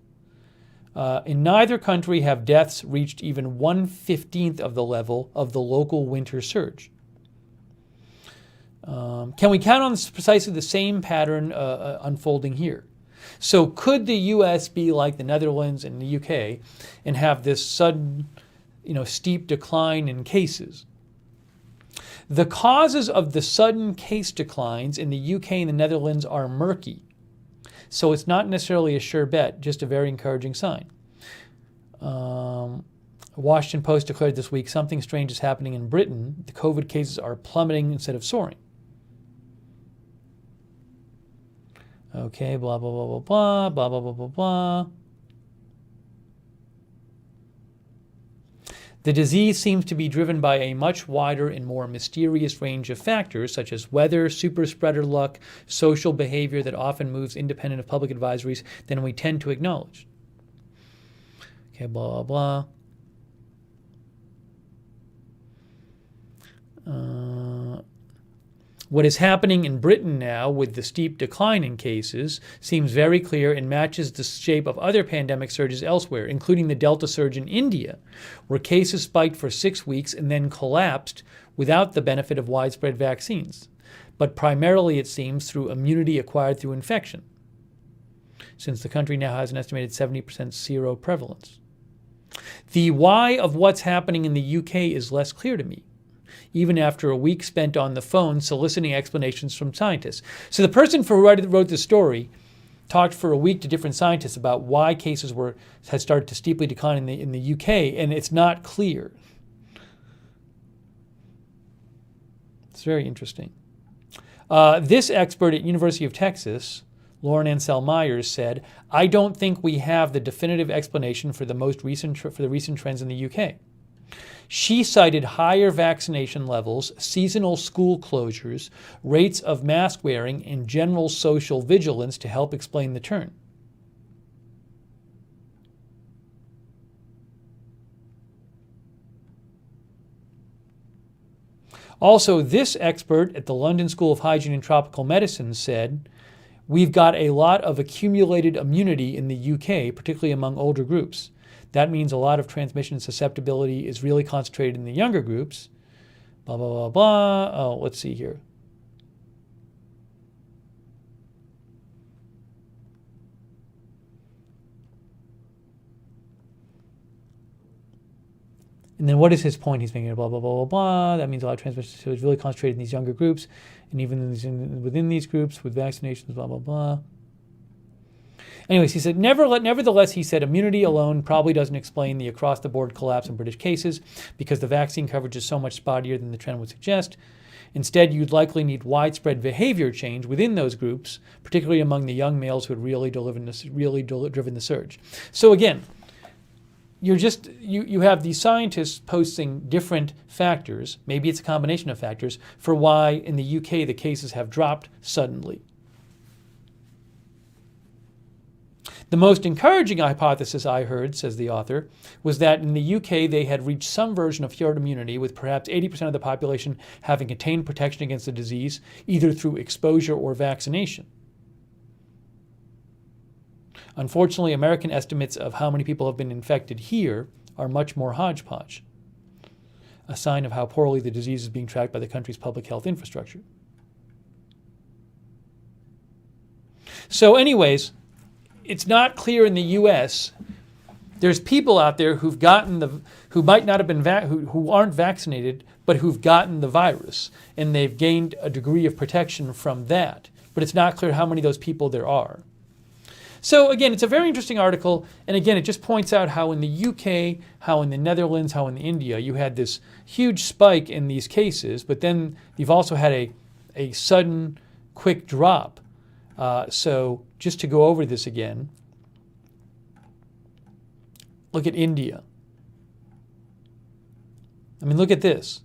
in neither country have deaths reached even 1/15th of the level of the local winter surge. Can we count on precisely the same pattern unfolding here? So could the U.S. be like the Netherlands and the UK and have this sudden, steep decline in cases? The causes of the sudden case declines in the UK and the Netherlands are murky. So it's not necessarily a sure bet, just a very encouraging sign. Washington Post declared this week something strange is happening in Britain. The COVID cases are plummeting instead of soaring. Okay, blah, blah, blah, blah, blah, blah, blah, blah, blah, blah. The disease seems to be driven by a much wider and more mysterious range of factors, such as weather, superspreader luck, social behavior that often moves independent of public advisories than we tend to acknowledge. Okay, blah, blah, blah. What is happening in Britain now with the steep decline in cases seems very clear and matches the shape of other pandemic surges elsewhere, including the Delta surge in India, where cases spiked for 6 weeks and then collapsed without the benefit of widespread vaccines, but primarily, it seems, through immunity acquired through infection, since the country now has an estimated 70% seroprevalence. The why of what's happening in the UK is less clear to me, even after a week spent on the phone soliciting explanations from scientists. So the person who wrote this story talked for a week to different scientists about why cases had started to steeply decline in the UK, and it's not clear. It's very interesting. This expert at University of Texas, Lauren Ansel Myers, said, "I don't think we have the definitive explanation for the recent trends in the UK." She cited higher vaccination levels, seasonal school closures, rates of mask wearing, and general social vigilance to help explain the turn. Also, this expert at the London School of Hygiene and Tropical Medicine said, "We've got a lot of accumulated immunity in the UK, particularly among older groups. That means a lot of transmission susceptibility is really concentrated in the younger groups." Blah, blah, blah, blah. Oh, let's see here. And then what is his point? He's making blah, blah, blah, blah, blah. That means a lot of transmission is really concentrated in these younger groups. And even within these groups with vaccinations, blah, blah, blah. Anyways, he said, nevertheless, he said, immunity alone probably doesn't explain the across-the-board collapse in British cases because the vaccine coverage is so much spottier than the trend would suggest. Instead, you'd likely need widespread behavior change within those groups, particularly among the young males who had really driven the surge. So again, you have these scientists posting different factors, maybe it's a combination of factors, for why in the UK the cases have dropped suddenly. The most encouraging hypothesis I heard, says the author, was that in the UK they had reached some version of herd immunity, with perhaps 80% of the population having attained protection against the disease, either through exposure or vaccination. Unfortunately, American estimates of how many people have been infected here are much more hodgepodge, a sign of how poorly the disease is being tracked by the country's public health infrastructure. So anyways, it's not clear in the U.S. There's people out there who might not have been who aren't vaccinated, but who've gotten the virus, and they've gained a degree of protection from that. But it's not clear how many of those people there are. So again, it's a very interesting article, and again, it just points out how in the UK, how in the Netherlands, how in India, you had this huge spike in these cases, but then you've also had a sudden, quick drop. So just to go over this again, look at India. I mean, look at this.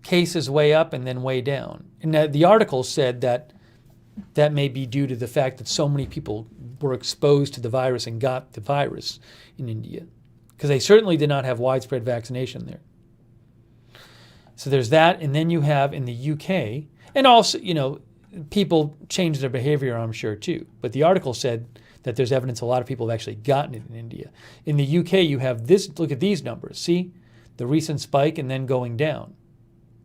Cases way up and then way down. And the article said that may be due to the fact that so many people were exposed to the virus and got the virus in India, because they certainly did not have widespread vaccination there. So there's that, and then you have in the UK, and also, people change their behavior, I'm sure, too. But the article said that there's evidence a lot of people have actually gotten it in India. In the UK, you have this, look at these numbers. See? The recent spike and then going down.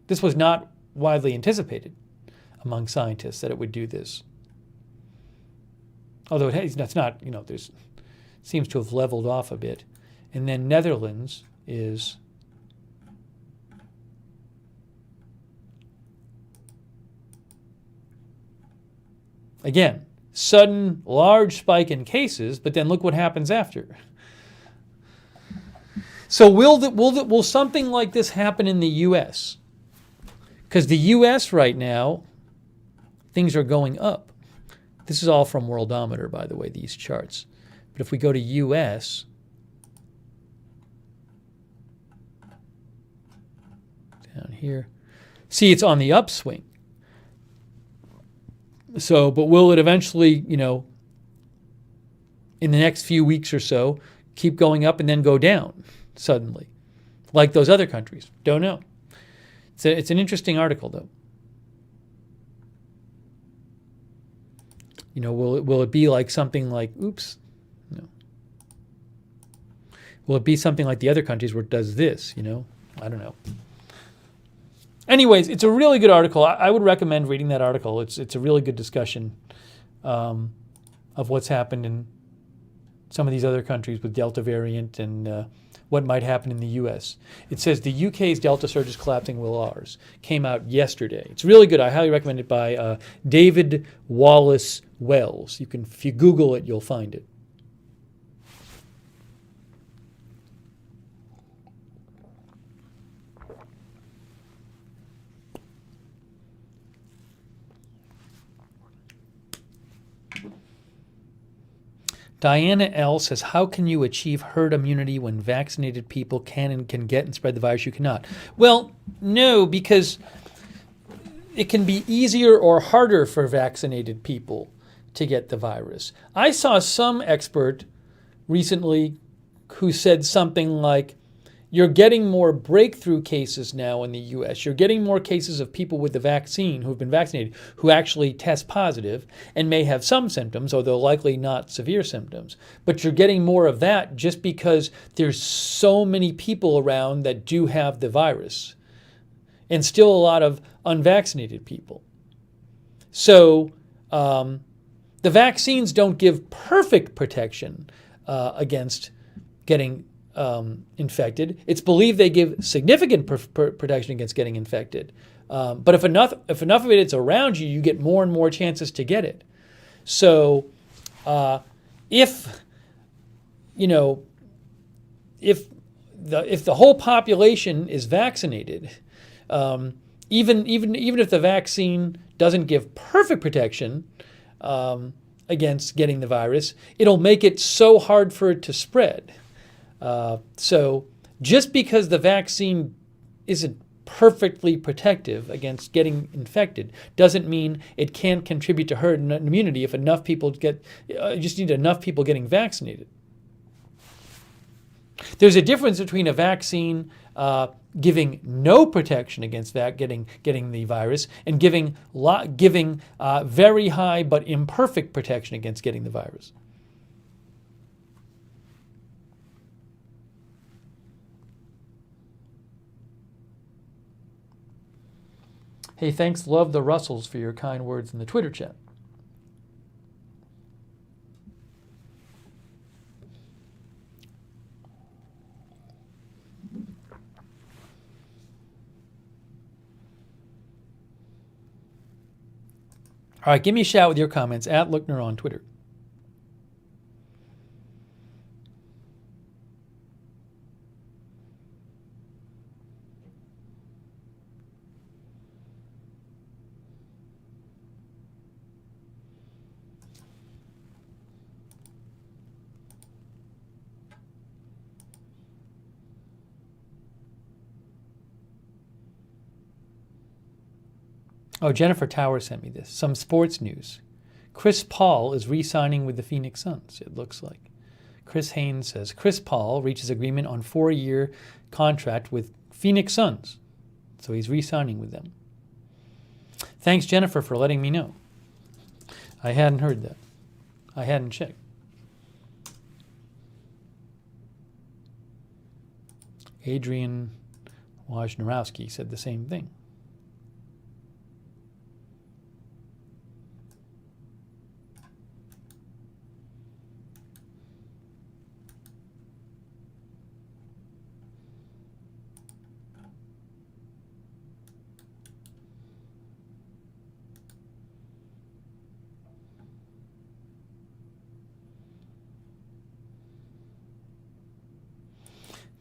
This was not widely anticipated among scientists that it would do this. Although it's not, there's seems to have leveled off a bit. And then Netherlands is again, sudden, large spike in cases, but then look what happens after. So will something like this happen in the U.S.? Because the U.S. right now, things are going up. This is all from Worldometer, by the way, these charts. But if we go to U.S., down here, see, it's on the upswing. So, but will it eventually, in the next few weeks or so, keep going up and then go down suddenly, like those other countries? Don't know. It's an interesting article, though. Will it be like something like, oops, no. Will it be something like the other countries where it does this, I don't know. Anyways, it's a really good article. I would recommend reading that article. It's a really good discussion of what's happened in some of these other countries with Delta variant and what might happen in the U.S. It says the UK's Delta surge is collapsing, will ours. Came out yesterday. It's really good. I highly recommend it by David Wallace Wells. If you Google it, you'll find it. Diana L. says, how can you achieve herd immunity when vaccinated people can get and spread the virus? You cannot. Well, no, because it can be easier or harder for vaccinated people to get the virus. I saw some expert recently who said something like, you're getting more breakthrough cases now in the U.S. You're getting more cases of people with the vaccine who have been vaccinated who actually test positive and may have some symptoms, although likely not severe symptoms. But you're getting more of that just because there's so many people around that do have the virus and still a lot of unvaccinated people. So the vaccines don't give perfect protection against getting infected. It's believed they give significant protection against getting infected. But if enough of it is around you, you get more and more chances to get it. So if, you know, if the whole population is vaccinated, even if the vaccine doesn't give perfect protection against getting the virus, it'll make it so hard for it to spread. So just because the vaccine isn't perfectly protective against getting infected doesn't mean it can't contribute to herd immunity if enough people just need enough people getting vaccinated. There's a difference between a vaccine giving no protection against that getting the virus and giving very high but imperfect protection against getting the virus. Hey, thanks, love the Russells, for your kind words in the Twitter chat. All right, give me a shout with your comments at Lookner on Twitter. Oh, Jennifer Tower sent me this. Some sports news. Chris Paul is re-signing with the Phoenix Suns, it looks like. Chris Haynes says, Chris Paul reaches agreement on 4-year contract with Phoenix Suns. So he's re-signing with them. Thanks, Jennifer, for letting me know. I hadn't heard that. I hadn't checked. Adrian Wojnarowski said the same thing.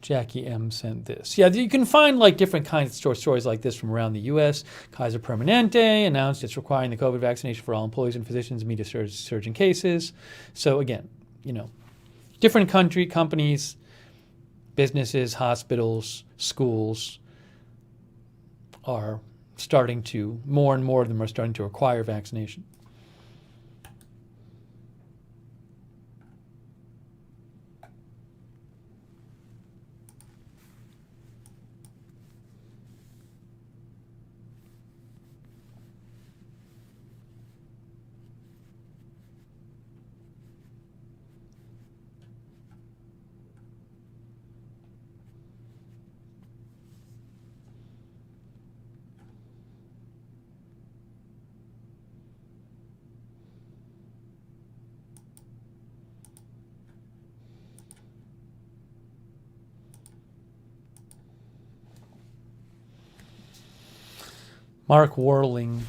Jackie M sent this. Yeah, you can find like different kinds of stories like this from around the U.S. Kaiser Permanente announced it's requiring the COVID vaccination for all employees and physicians to meet a surge in cases. So again, different companies, businesses, hospitals, schools are starting to, more and more of them are starting to require vaccination. Mark Warling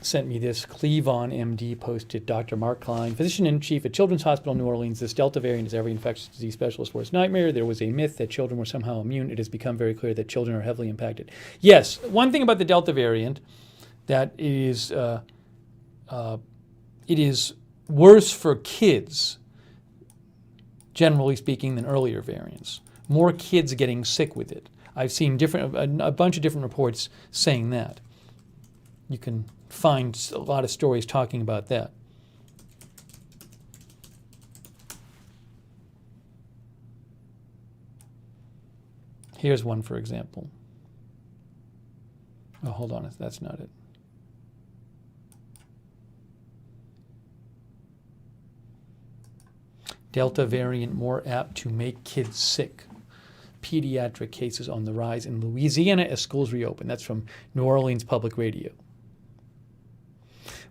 sent me this. Cleavon MD posted, Dr. Mark Klein, physician-in-chief at Children's Hospital New Orleans. This Delta variant is every infectious disease specialist's worst nightmare. There was a myth that children were somehow immune. It has become very clear that children are heavily impacted. Yes, one thing about the Delta variant that it is worse for kids, generally speaking, than earlier variants. More kids getting sick with it. I've seen a bunch of different reports saying that. You can find a lot of stories talking about that. Here's one, for example. Oh, hold on, that's not it. Delta variant more apt to make kids sick. Pediatric cases on the rise in Louisiana as schools reopen. That's from New Orleans Public Radio.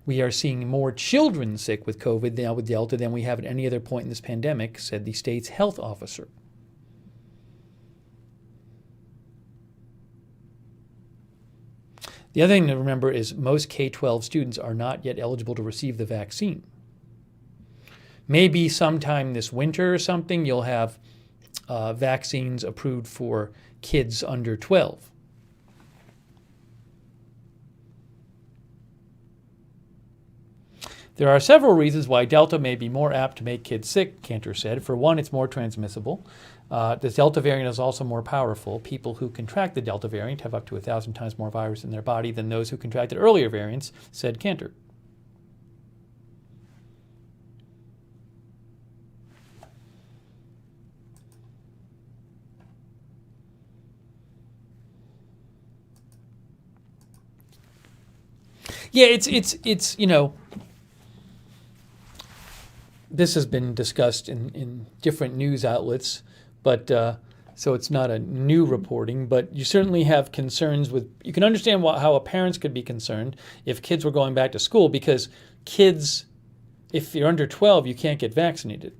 We are seeing more children sick with COVID now with Delta than we have at any other point in this pandemic, said the state's health officer. The other thing to remember is most K-12 students are not yet eligible to receive the vaccine. maybe sometime this winter or something, you'll have vaccines approved for kids under 12. There are several reasons why Delta may be more apt to make kids sick, Cantor said. For one, it's more transmissible. The Delta variant is also more powerful. People who contract the Delta variant have up to 1,000 times more virus in their body than those who contracted earlier variants, said Cantor. Yeah, it's this has been discussed in different news outlets, but so it's not a new reporting, but you certainly have concerns with, you can understand how parents could be concerned if kids were going back to school, because kids, if you're under 12, you can't get vaccinated.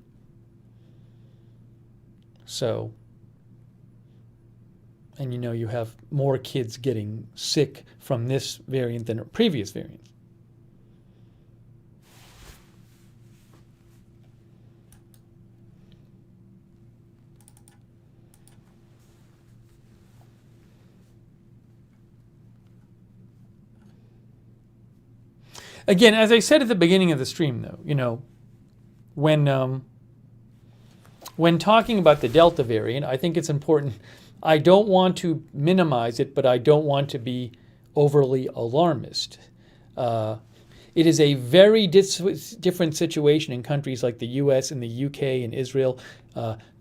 So, and you have more kids getting sick from this variant than previous variants. Again, as I said at the beginning of the stream, though, when talking about the Delta variant, I think it's important. I don't want to minimize it, but I don't want to be overly alarmist. It is a very different situation in countries like the US and the UK and Israel,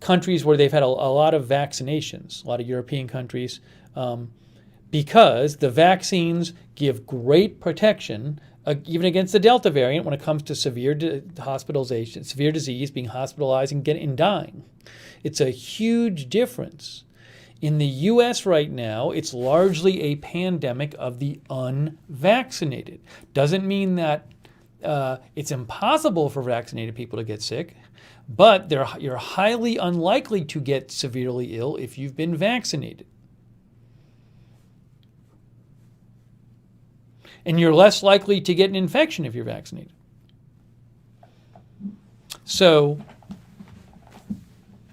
countries where they've had a lot of vaccinations, a lot of European countries, because the vaccines give great protection even against the Delta variant when it comes to severe hospitalization, severe disease, being hospitalized and dying. It's a huge difference. In the U.S. right now, it's largely a pandemic of the unvaccinated. Doesn't mean that it's impossible for vaccinated people to get sick, but you're highly unlikely to get severely ill if you've been vaccinated. And you're less likely to get an infection if you're vaccinated. So,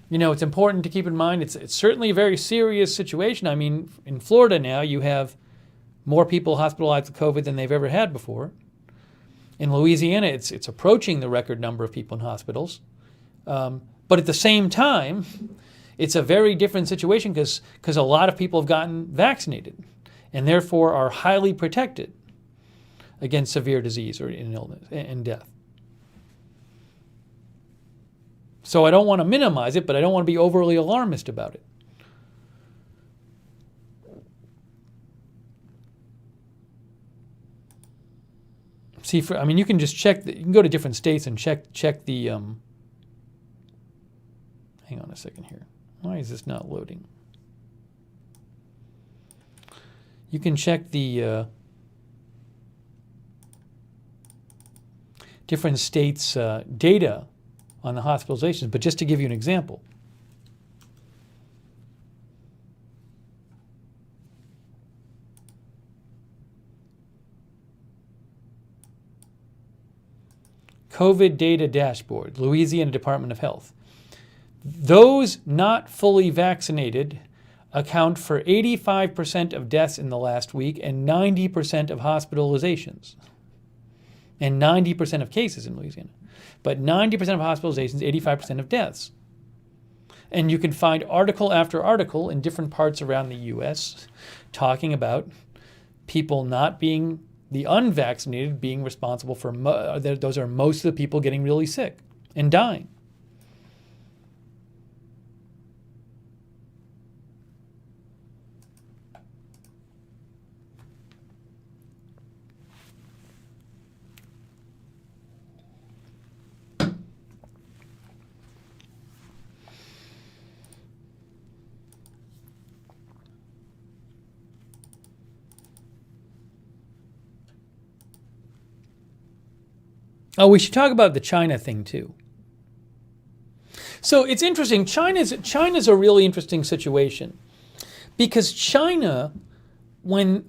it's important to keep in mind it's certainly a very serious situation. I mean, in Florida now, you have more people hospitalized with COVID than they've ever had before. In Louisiana, it's approaching the record number of people in hospitals. But at the same time, it's a very different situation because a lot of people have gotten vaccinated and therefore are highly protected against severe disease or illness and death. So I don't want to minimize it, but I don't want to be overly alarmist about it. See, you can just check. You can go to different states and check the. Hang on a second here. Why is this not loading? You can check the different states' data on the hospitalizations, but just to give you an example. COVID data dashboard, Louisiana Department of Health. Those not fully vaccinated account for 85% of deaths in the last week and 90% of hospitalizations and 90% of cases in Louisiana. But 90% of hospitalizations, 85% of deaths. And you can find article after article in different parts around the U.S. talking about people not being, the unvaccinated being responsible for, those are most of the people getting really sick and dying. Oh, we should talk about the China thing too. So it's interesting. China's a really interesting situation because China, when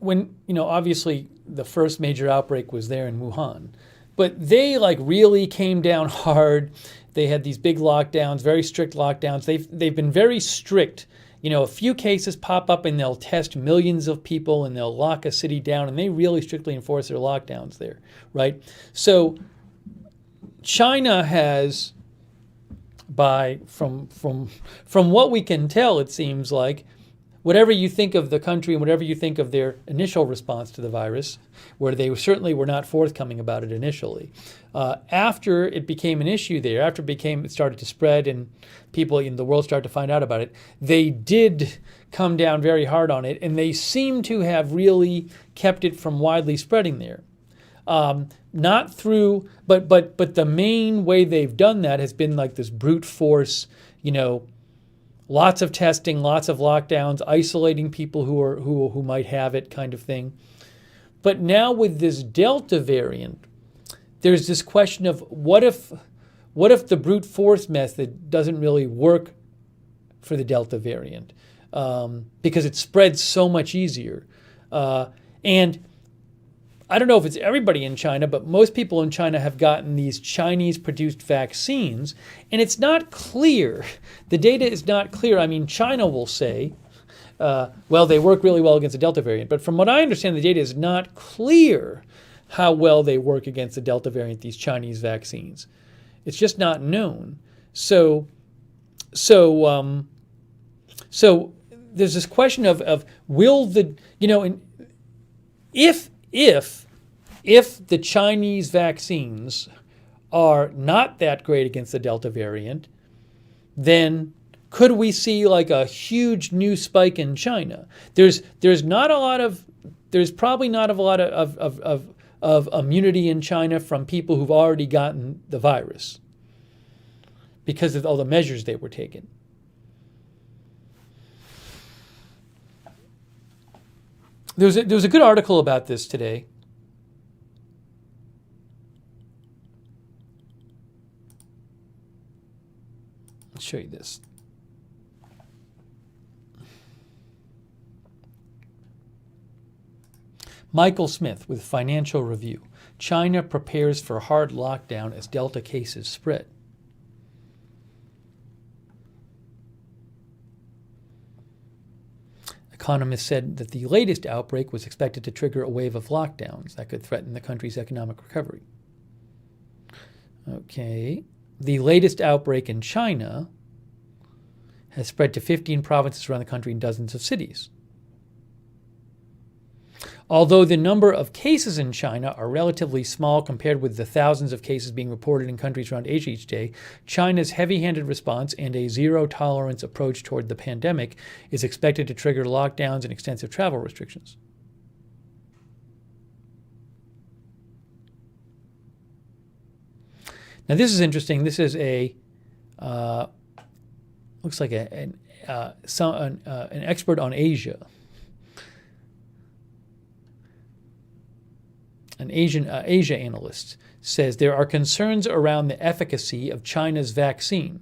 obviously the first major outbreak was there in Wuhan, but they like really came down hard. They had these big lockdowns, very strict lockdowns. They've been very strict. A few cases pop up and they'll test millions of people and they'll lock a city down, and they really strictly enforce their lockdowns there, right? So China has, from what we can tell, it seems like, whatever you think of the country and whatever you think of their initial response to the virus, where they certainly were not forthcoming about it initially, after it became an issue there, after it started to spread and people in the world started to find out about it, they did come down very hard on it, and they seem to have really kept it from widely spreading there. Not through, but the main way they've done that has been like this brute force, lots of testing, lots of lockdowns, isolating people who might have it, kind of thing. But now with this Delta variant, there's this question of what if the brute force method doesn't really work for the Delta variant, because it spreads so much easier. And I don't know if it's everybody in China, but most people in China have gotten these Chinese-produced vaccines, and it's not clear. The data is not clear. I mean, China will say, well, they work really well against the Delta variant, but from what I understand, the data is not clear how well they work against the Delta variant, these Chinese vaccines. It's just not known. So there's this question of will the, if the Chinese vaccines are not that great against the Delta variant, then could we see like a huge new spike in China? There's probably not a lot of immunity in China from people who've already gotten the virus because of all the measures they were taking. There was a good article about this today. I'll show you this. Michael Smith with Financial Review. China prepares for hard lockdown as Delta cases spread. Economists said that the latest outbreak was expected to trigger a wave of lockdowns that could threaten the country's economic recovery. Okay. The latest outbreak in China has spread to 15 provinces around the country and dozens of cities. Although the number of cases in China are relatively small compared with the thousands of cases being reported in countries around Asia each day, China's heavy-handed response and a zero-tolerance approach toward the pandemic is expected to trigger lockdowns and extensive travel restrictions. Now this is interesting. This is looks like an expert on Asia. An Asia analyst says there are concerns around the efficacy of China's vaccine,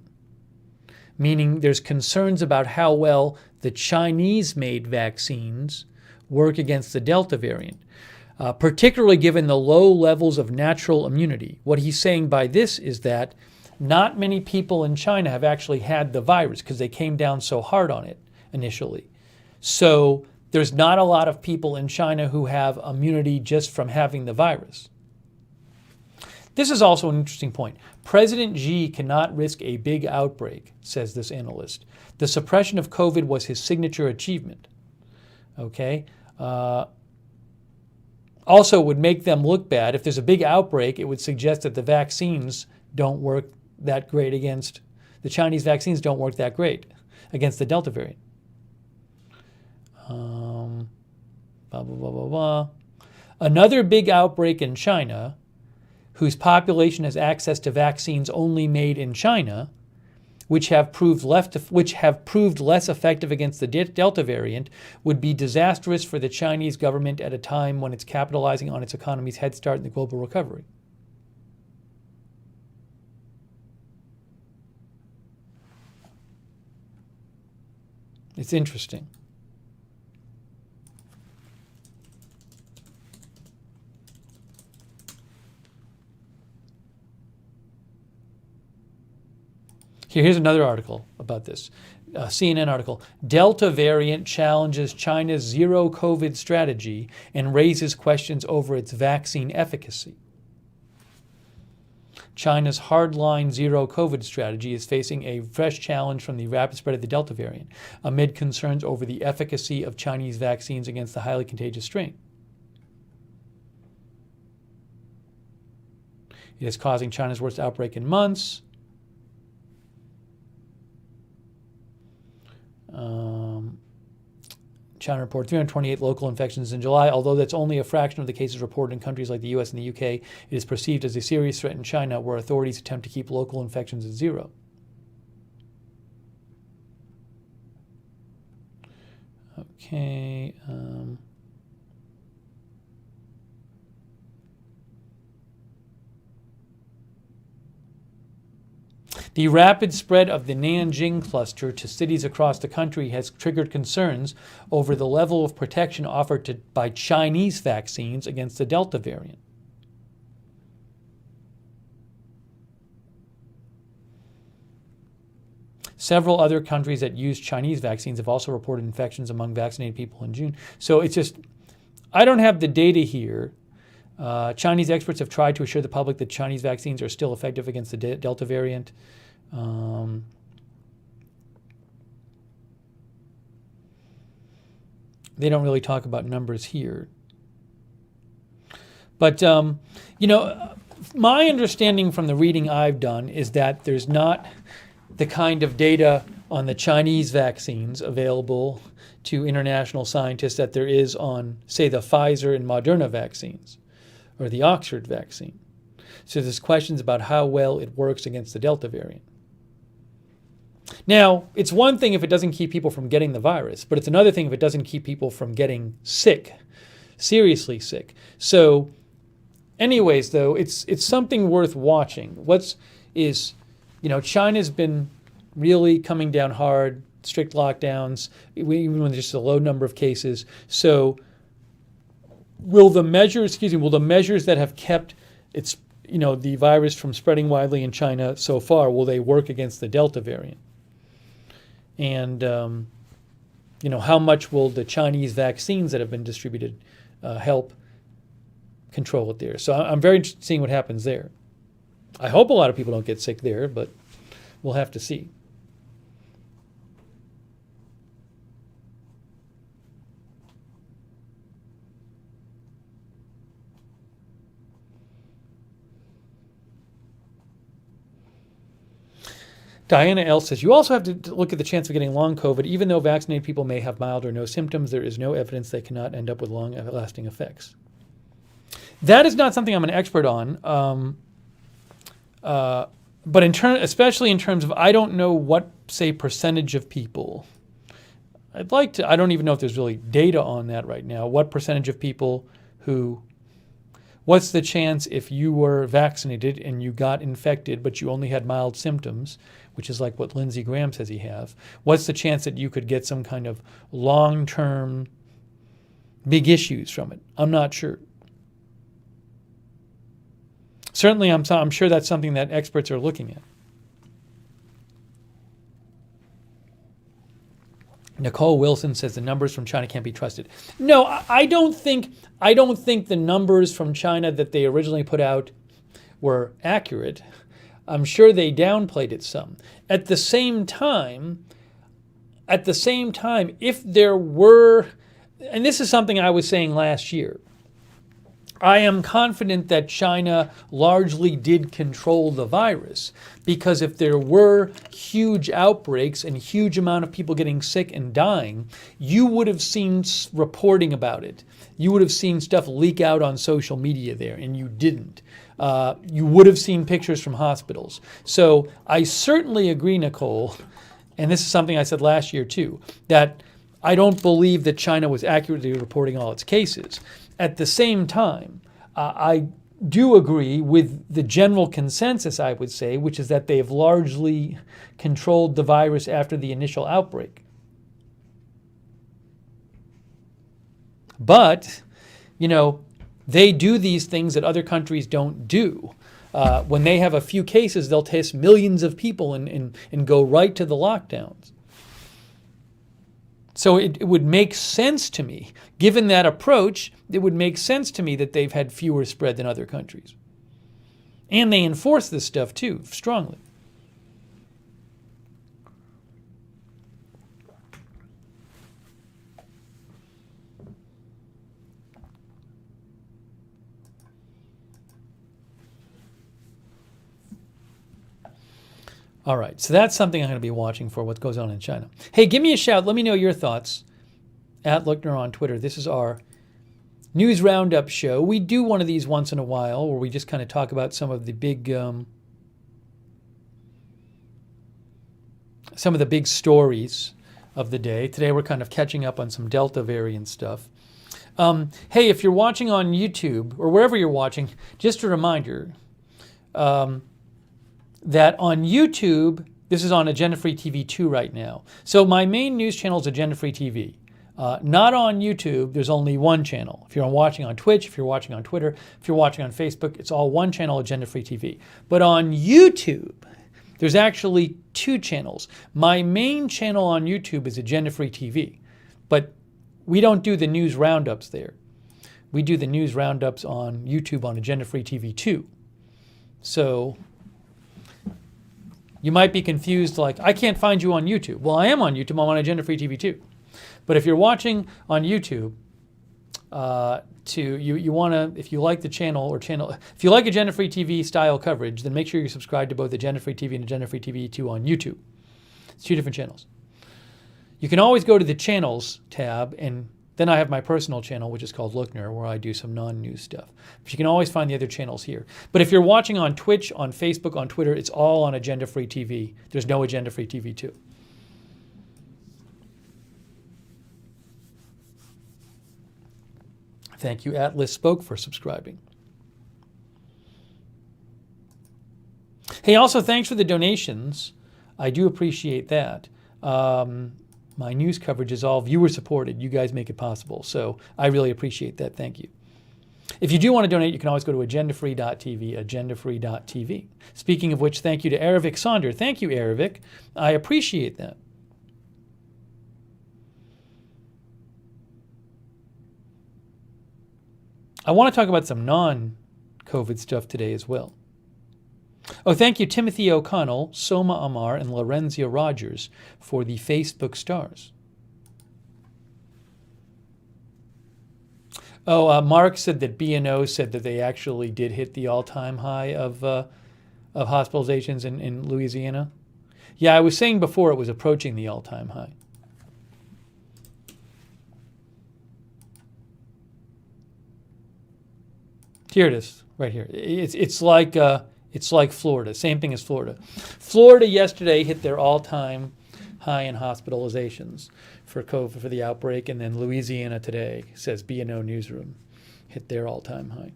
meaning there's concerns about how well the Chinese-made vaccines work against the Delta variant, particularly given the low levels of natural immunity. What he's saying by this is that not many people in China have actually had the virus because they came down so hard on it initially. So there's not a lot of people in China who have immunity just from having the virus. This is also an interesting point. President Xi cannot risk a big outbreak, says this analyst. The suppression of COVID was his signature achievement. Okay? Also would make them look bad. If there's a big outbreak, it would suggest that the vaccines don't work that great against, the Chinese vaccines don't work that great against the Delta variant. Blah, blah, blah, blah, blah. Another big outbreak in China, whose population has access to vaccines only made in China, which have proved less effective against the Delta variant, would be disastrous for the Chinese government at a time when it's capitalizing on its economy's head start in the global recovery. It's interesting. Here's another article about this. CNN article. Delta variant challenges China's zero COVID strategy and raises questions over its vaccine efficacy. China's hardline zero COVID strategy is facing a fresh challenge from the rapid spread of the Delta variant, amid concerns over the efficacy of Chinese vaccines against the highly contagious strain. It is causing China's worst outbreak in months. China reported 328 local infections in July. Although that's only a fraction of the cases reported in countries like the US and the UK, it is perceived as a serious threat in China, where authorities attempt to keep local infections at zero. Okay. The rapid spread of the Nanjing cluster to cities across the country has triggered concerns over the level of protection offered by Chinese vaccines against the Delta variant. Several other countries that use Chinese vaccines have also reported infections among vaccinated people in June. So it's just, I don't have the data here. Chinese experts have tried to assure the public that Chinese vaccines are still effective against the Delta variant. They don't really talk about numbers here. But, my understanding from the reading I've done is that there's not the kind of data on the Chinese vaccines available to international scientists that there is on, say, the Pfizer and Moderna vaccines or the Oxford vaccine. So there's questions about how well it works against the Delta variant. Now, it's one thing if it doesn't keep people from getting the virus, but it's another thing if it doesn't keep people from getting sick, seriously sick. So anyways, though, it's something worth watching. China's been really coming down hard, strict lockdowns, even when there's just a low number of cases. So will the measures that have kept the virus from spreading widely in China so far, will they work against the Delta variant? And, how much will the Chinese vaccines that have been distributed help control it there? So I'm very interested in seeing what happens there. I hope a lot of people don't get sick there, but we'll have to see. Diana L. says, you also have to look at the chance of getting long COVID. Even though vaccinated people may have mild or no symptoms, there is no evidence they cannot end up with long-lasting effects. That is not something I'm an expert on. But especially in terms of, I don't know what, say, percentage of people. I don't even know if there's really data on that right now. What percentage of people what's the chance if you were vaccinated and you got infected, but you only had mild symptoms, which is like what Lindsey Graham says he have. What's the chance that you could get some kind of long-term big issues from it? I'm not sure. Certainly, I'm sure that's something that experts are looking at. Nicole Wilson says the numbers from China can't be trusted. No, I don't think the numbers from China that they originally put out were accurate. I'm sure they downplayed it some. At the same time, if there were, and this is something I was saying last year, I am confident that China largely did control the virus, because if there were huge outbreaks and huge amount of people getting sick and dying, you would have seen reporting about it. You would have seen stuff leak out on social media there, and you didn't. You would have seen pictures from hospitals. So I certainly agree, Nicole, and this is something I said last year too, that I don't believe that China was accurately reporting all its cases. At the same time, I do agree with the general consensus, I would say, which is that they have largely controlled the virus after the initial outbreak. But, they do these things that other countries don't do. When they have a few cases, they'll test millions of people and go right to the lockdowns. So it would make sense to me, given that approach, it would make sense to me that they've had fewer spread than other countries. And they enforce this stuff too, strongly. All right, so that's something I'm going to be watching for, what goes on in China. Hey, give me a shout. Let me know your thoughts at Lookner on Twitter. This is our News Roundup show. We do one of these once in a while where we just kind of talk about some of the big stories of the day. Today we're kind of catching up on some Delta variant stuff. Hey, if you're watching on YouTube or wherever you're watching, just a reminder that on YouTube, this is on Agenda Free TV 2 right now. So my main news channel is Agenda Free TV. Not on YouTube, there's only one channel. If you're watching on Twitch, if you're watching on Twitter, if you're watching on Facebook, it's all one channel, Agenda Free TV. But on YouTube, there's actually two channels. My main channel on YouTube is Agenda Free TV, but we don't do the news roundups there. We do the news roundups on YouTube on Agenda Free TV 2. So you might be confused, like, I can't find you on YouTube. Well, I am on YouTube. I'm on Agenda Free TV 2. But if you're watching on YouTube, you want to, if you like the if you like Agenda Free TV style coverage, then make sure you're subscribed to both Agenda Free TV and Agenda Free TV 2 on YouTube. It's two different channels. You can always go to the channels tab, and then I have my personal channel, which is called Lookner, where I do some non-news stuff. But you can always find the other channels here. But if you're watching on Twitch, on Facebook, on Twitter, it's all on Agenda Free TV. There's no Agenda Free TV 2. Thank you, Atlas Spoke, for subscribing. Hey, also, thanks for the donations. I do appreciate that. My news coverage is all viewer-supported. You guys make it possible. So I really appreciate that. Thank you. If you do want to donate, you can always go to agendafree.tv, agendafree.tv. Speaking of which, thank you to Aravic Sonder. Thank you, Aravic. I appreciate that. I want to talk about some non-COVID stuff today as well. Oh, thank you, Timothy O'Connell, Soma Amar, and Lorenzia Rogers for the Facebook stars. Oh, Mark said that B&O said that they actually did hit the all-time high of hospitalizations in Louisiana. Yeah, I was saying before it was approaching the all-time high. Here it is, right here. It's like Florida, same thing as Florida. Florida yesterday hit their all-time high in hospitalizations for COVID, for the outbreak, and then Louisiana today, says B&O Newsroom, hit their all-time high.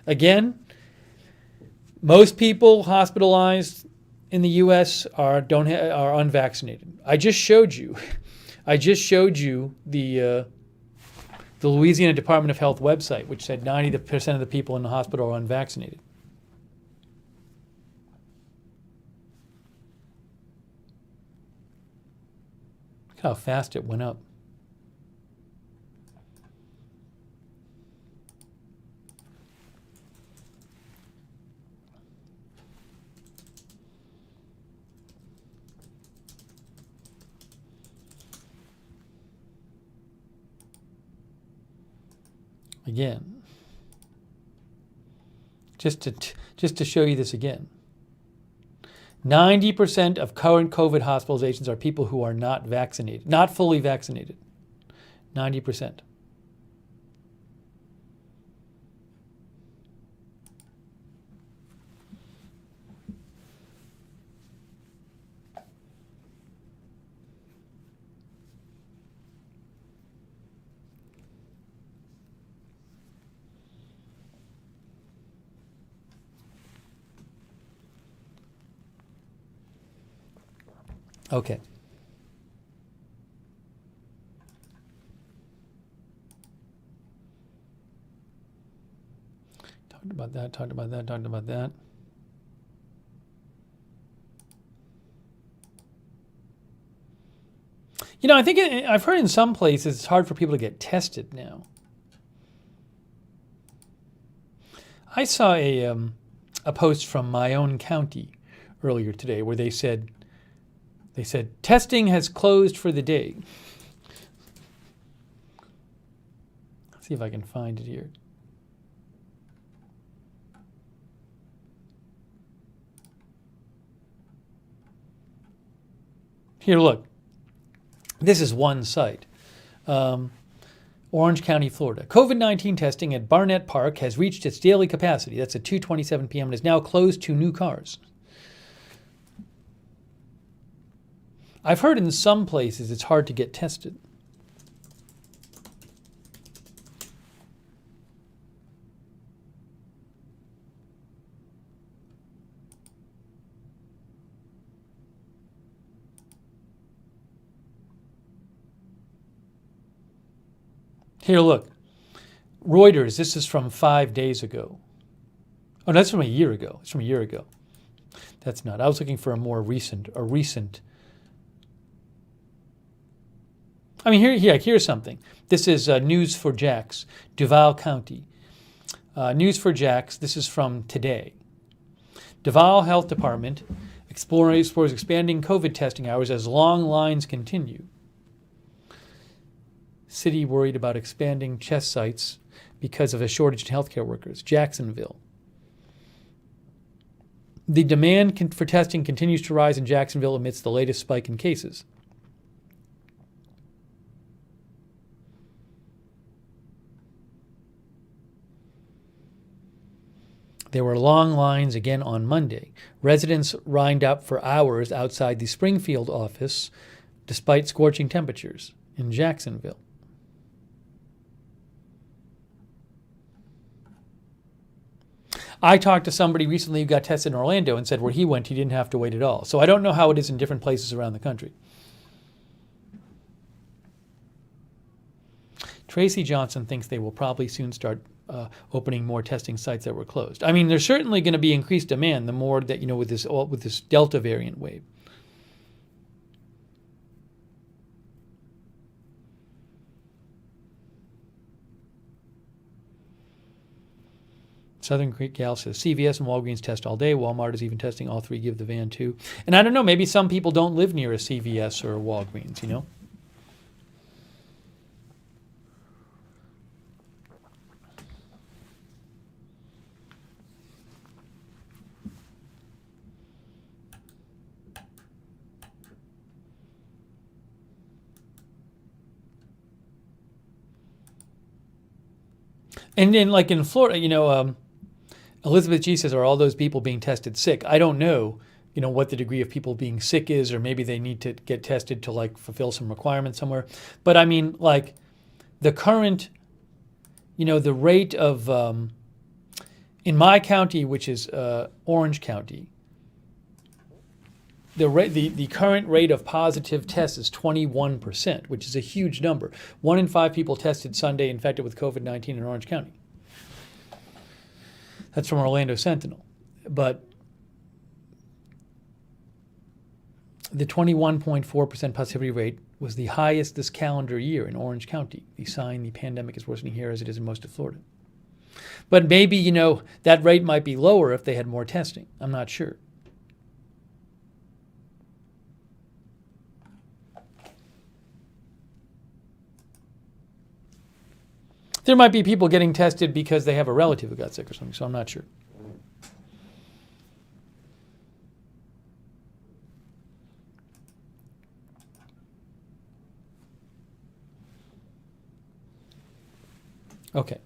Again, most people hospitalized in the U.S. are unvaccinated. I just showed you the Louisiana Department of Health website, which said 90% of the people in the hospital are unvaccinated. Look how fast it went up. Again, just to show you this again, 90% of current COVID hospitalizations are people who are not vaccinated, not fully vaccinated. 90%. Okay. Talked about that, talked about that, talked about that. You know, I think I've heard in some places it's hard for people to get tested now. I saw a post from my own county earlier today where they said testing has closed for the day. Let's see if I can find it here. Here, look. This is one site. Orange County, Florida. COVID-19 testing at Barnett Park has reached its daily capacity. That's at 2:27 p.m. and is now closed to new cars. I've heard in some places it's hard to get tested. Here, look. Reuters, this is from 5 days ago. Oh, that's from a year ago. It's from a year ago. That's not. I was looking for a recent. I mean, here's something. This is News for Jax, Duval County. News for Jax, this is from today. Duval Health Department explores expanding COVID testing hours as long lines continue. City worried about expanding test sites because of a shortage in healthcare workers. Jacksonville. The demand for testing continues to rise in Jacksonville amidst the latest spike in cases. There were long lines again on Monday. Residents lined up for hours outside the Springfield office despite scorching temperatures in Jacksonville. I talked to somebody recently who got tested in Orlando and said where he went, he didn't have to wait at all. So I don't know how it is in different places around the country. Tracy Johnson thinks they will probably soon start opening more testing sites that were closed. I mean, there's certainly going to be increased demand the more that, with this Delta variant wave. Southern Creek Gal says CVS and Walgreens test all day. Walmart is even testing all three. Give the van too. And I don't know, maybe some people don't live near a CVS or a Walgreens, And then, like in Florida, Elizabeth G says, are all those people being tested sick? I don't know, what the degree of people being sick is, or maybe they need to get tested to fulfill some requirements somewhere. But I mean, the current, the rate of, in my county, which is Orange County, the current rate of positive tests is 21%, which is a huge number. 1 in 5 people tested Sunday infected with COVID-19 in Orange County. That's from Orlando Sentinel. But the 21.4% positivity rate was the highest this calendar year in Orange County, the sign the pandemic is worsening here as it is in most of Florida. But maybe, that rate might be lower if they had more testing. I'm not sure. There might be people getting tested because they have a relative who got sick or something, so I'm not sure. Okay.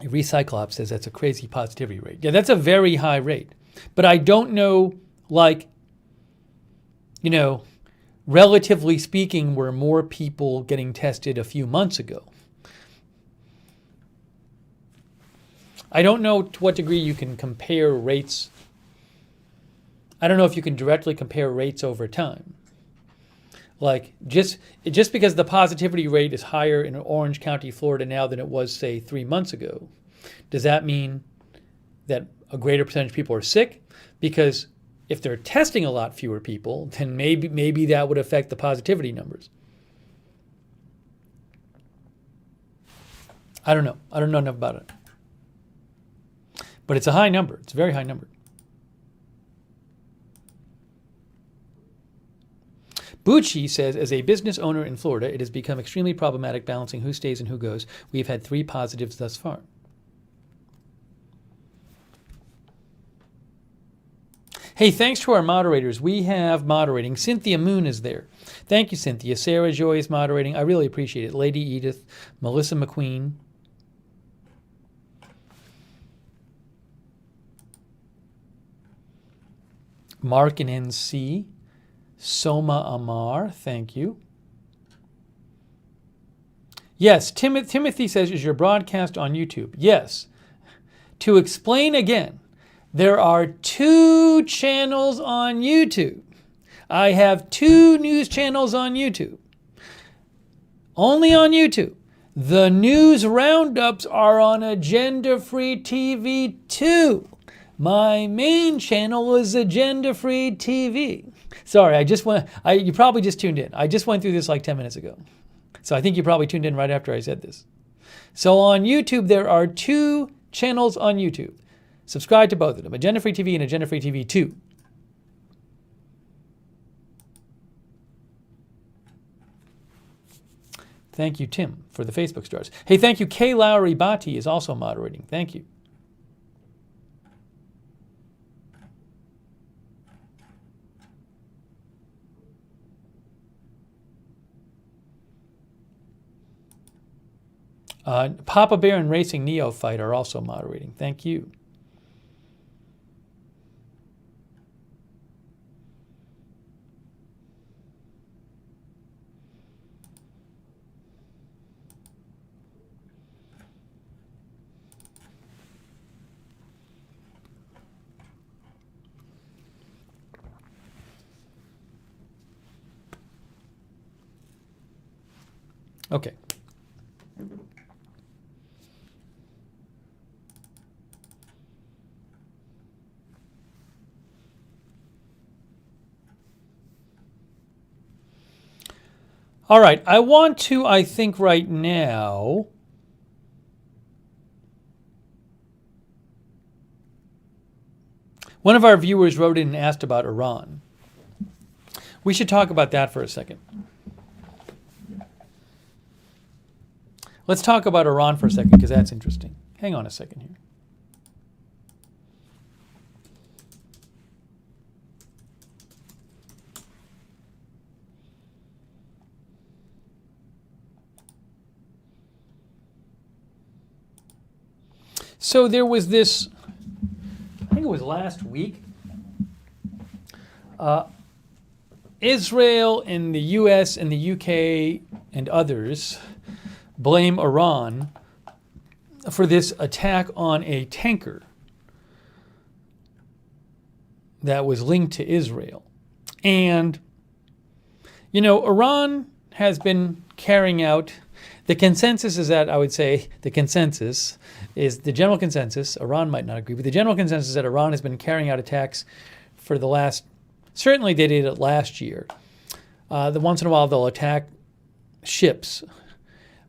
Recyclops says that's a crazy positivity rate. Yeah, that's a very high rate. But I don't know, relatively speaking, were more people getting tested a few months ago. I don't know to what degree you can compare rates. I don't know if you can directly compare rates over time. Like just because the positivity rate is higher in Orange County, Florida now than it was, say, 3 months ago, does that mean that a greater percentage of people are sick? Because if they're testing a lot fewer people, then maybe that would affect the positivity numbers. I don't know. I don't know enough about it. But it's a high number. It's a very high number. Bucci says, as a business owner in Florida, it has become extremely problematic balancing who stays and who goes. We've had 3 positives thus far. Hey, thanks to our moderators. We have moderating. Cynthia Moon is there. Thank you, Cynthia. Sarah Joy is moderating. I really appreciate it. Lady Edith, Melissa McQueen. Mark and NC. Soma Amar, thank you. Yes, Timothy says, is your broadcast on YouTube? Yes. To explain again, there are 2 channels on YouTube. I have 2 news channels on YouTube. Only on YouTube. The news roundups are on Agenda Free TV 2. My main channel is Agenda Free TV. Sorry, you probably just tuned in. I just went through this like 10 minutes ago. So I think you probably tuned in right after I said this. So on YouTube, there are 2 channels on YouTube. Subscribe to both of them, Agenda Free TV and Agenda Free TV 2. Thank you, Tim, for the Facebook stars. Hey, thank you. Kay Lowry Bati is also moderating. Thank you. Papa Bear and Racing Neophyte are also moderating. Thank you. Okay. All right, I think right now, one of our viewers wrote in and asked about Iran. We should talk about that for a second. Let's talk about Iran for a second, because that's interesting. Hang on a second here. So there was this, I think it was last week, Israel and the US and the UK and others blame Iran for this attack on a tanker that was linked to Israel. And, you know, Iran has been carrying out, the consensus is that, I would say, the general consensus, Iran might not agree, but the general consensus is that Iran has been carrying out attacks for the last, certainly they did it last year. Once in a while they'll attack ships.